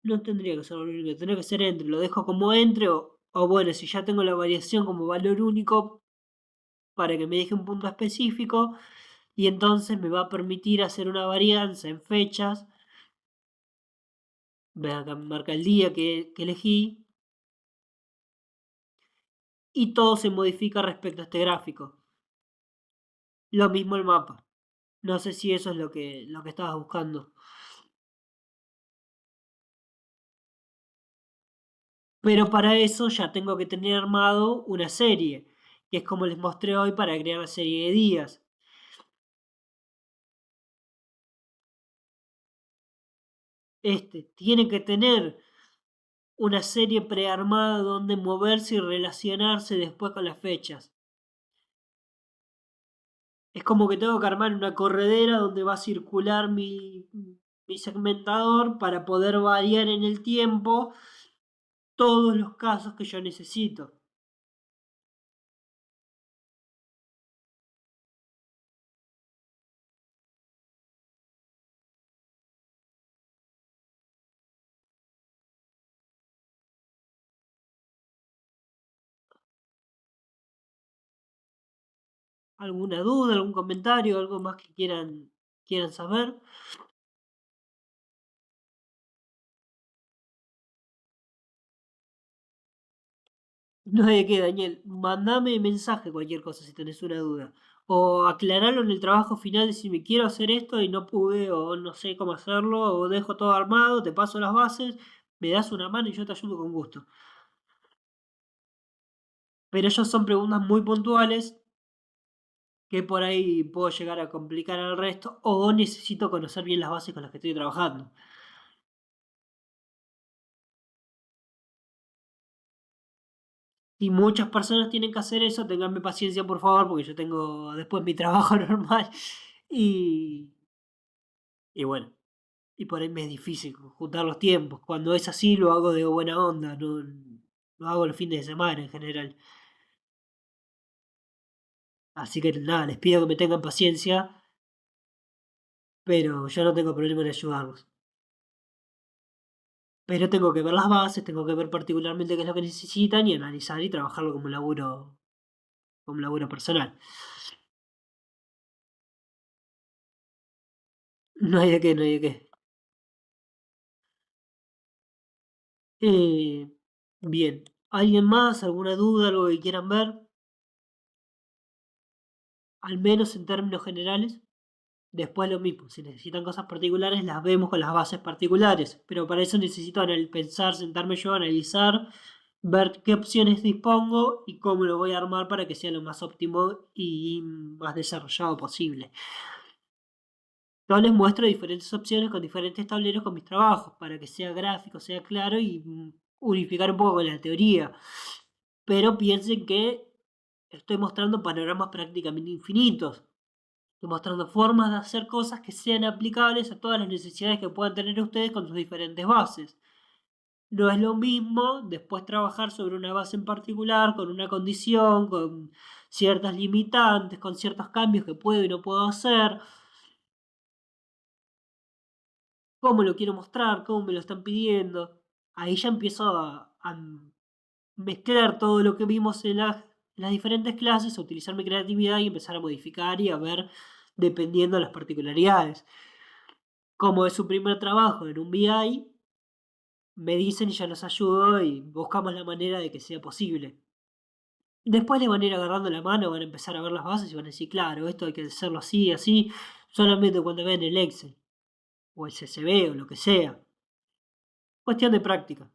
No tendría que ser valor único, tendría que ser entre. Lo dejo como entre o bueno, si ya tengo la variación como valor único para que me deje un punto específico y entonces me va a permitir hacer una varianza en fechas. Vean acá me marca el día que elegí. y todo se modifica respecto a este gráfico. Lo mismo el mapa. No sé si eso es lo que estabas buscando. Pero para eso ya tengo que tener armado una serie, que es como les mostré hoy para crear la serie de días. Tiene que tener una serie prearmada donde moverse y relacionarse después con las fechas. Es como que tengo que armar una corredera donde va a circular mi segmentador para poder variar en el tiempo todos los casos que yo necesito. ¿Alguna duda, algún comentario, algo más que quieran saber? No hay de qué, Daniel. Mandame mensaje cualquier cosa si tenés una duda. O aclaralo en el trabajo final de si me quiero hacer esto y no pude, o no sé cómo hacerlo, o dejo todo armado, te paso las bases, me das una mano y yo te ayudo con gusto. Pero ellos son preguntas muy puntuales que por ahí puedo llegar a complicar al resto, o necesito conocer bien las bases con las que estoy trabajando. Si muchas personas tienen que hacer eso, tenganme paciencia, por favor, porque yo tengo después mi trabajo normal. Y, y bueno, y por ahí me es difícil juntar los tiempos. Cuando es así, lo hago de buena onda, no lo hago los fines de semana en general. Así que nada, les pido que me tengan paciencia, pero yo no tengo problema en ayudarlos. Pero tengo que ver las bases, tengo que ver particularmente qué es lo que necesitan y analizar y trabajarlo como laburo personal. No hay de qué, no hay de qué. Eh, bien. ¿Alguien más? ¿Alguna duda? ¿Algo que quieran ver? Al menos en términos generales. Después lo mismo. Si necesitan cosas particulares, las vemos con las bases particulares. Pero para eso necesito pensar, sentarme yo, analizar, ver qué opciones dispongo y cómo lo voy a armar para que sea lo más óptimo y más desarrollado posible. Yo les muestro diferentes opciones con diferentes tableros con mis trabajos para que sea gráfico, sea claro y unificar un poco con la teoría. Pero piensen que estoy mostrando panoramas prácticamente infinitos. Estoy mostrando formas de hacer cosas que sean aplicables a todas las necesidades que puedan tener ustedes con sus diferentes bases. No es lo mismo después trabajar sobre una base en particular, con una condición, con ciertas limitantes, con ciertos cambios que puedo y no puedo hacer. ¿Cómo lo quiero mostrar? ¿Cómo me lo están pidiendo? Ahí ya empiezo a mezclar todo lo que vimos en las diferentes clases, a utilizar mi creatividad y empezar a modificar y a ver dependiendo de las particularidades. Como es su primer trabajo en un BI, me dicen y ya los ayudo y buscamos la manera de que sea posible. Después le van a ir agarrando la mano, van a empezar a ver las bases y van a decir, claro, esto hay que hacerlo así, así, solamente cuando vean el Excel o el CSV o lo que sea. Cuestión de práctica.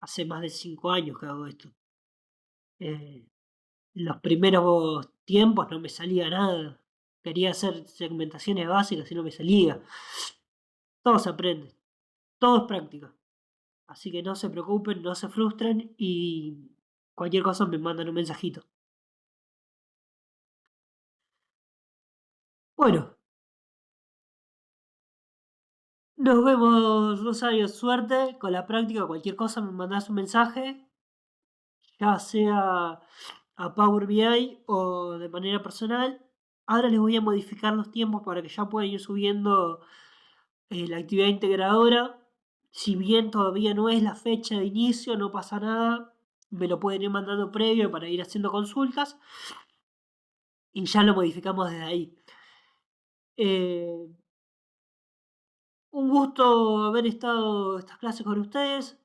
Hace más de 5 años que hago esto. Eh, los primeros tiempos no me salía nada. Quería hacer segmentaciones básicas y no me salía. Todo se aprende. Todo es práctica. Así que no se preocupen, no se frustren y cualquier cosa me mandan un mensajito. Bueno, nos vemos, Rosario. Suerte con la práctica. Cualquier cosa me mandás un mensaje, ya sea a Power BI o de manera personal. Ahora les voy a modificar los tiempos para que ya puedan ir subiendo la actividad integradora. Si bien todavía no es la fecha de inicio, no pasa nada. Me lo pueden ir mandando previo para ir haciendo consultas y ya lo modificamos desde ahí. Un gusto haber estado estas clases con ustedes.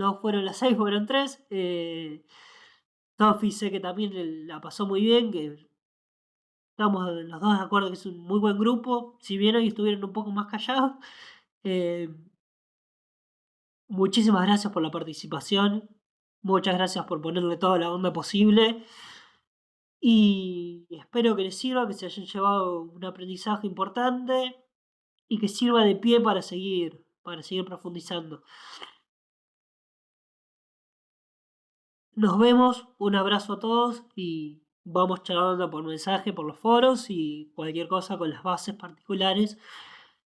no fueron las 6, fueron 3. Tofi sé que también la pasó muy bien, que estamos los dos de acuerdo que es un muy buen grupo, si bien hoy estuvieron un poco más callados. Muchísimas gracias por la participación, muchas gracias por ponerle toda la onda posible y espero que les sirva, que se hayan llevado un aprendizaje importante y que sirva de pie para seguir profundizando. Nos vemos, un abrazo a todos y vamos charlando por mensaje, por los foros y cualquier cosa con las bases particulares,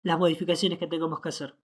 las modificaciones que tengamos que hacer.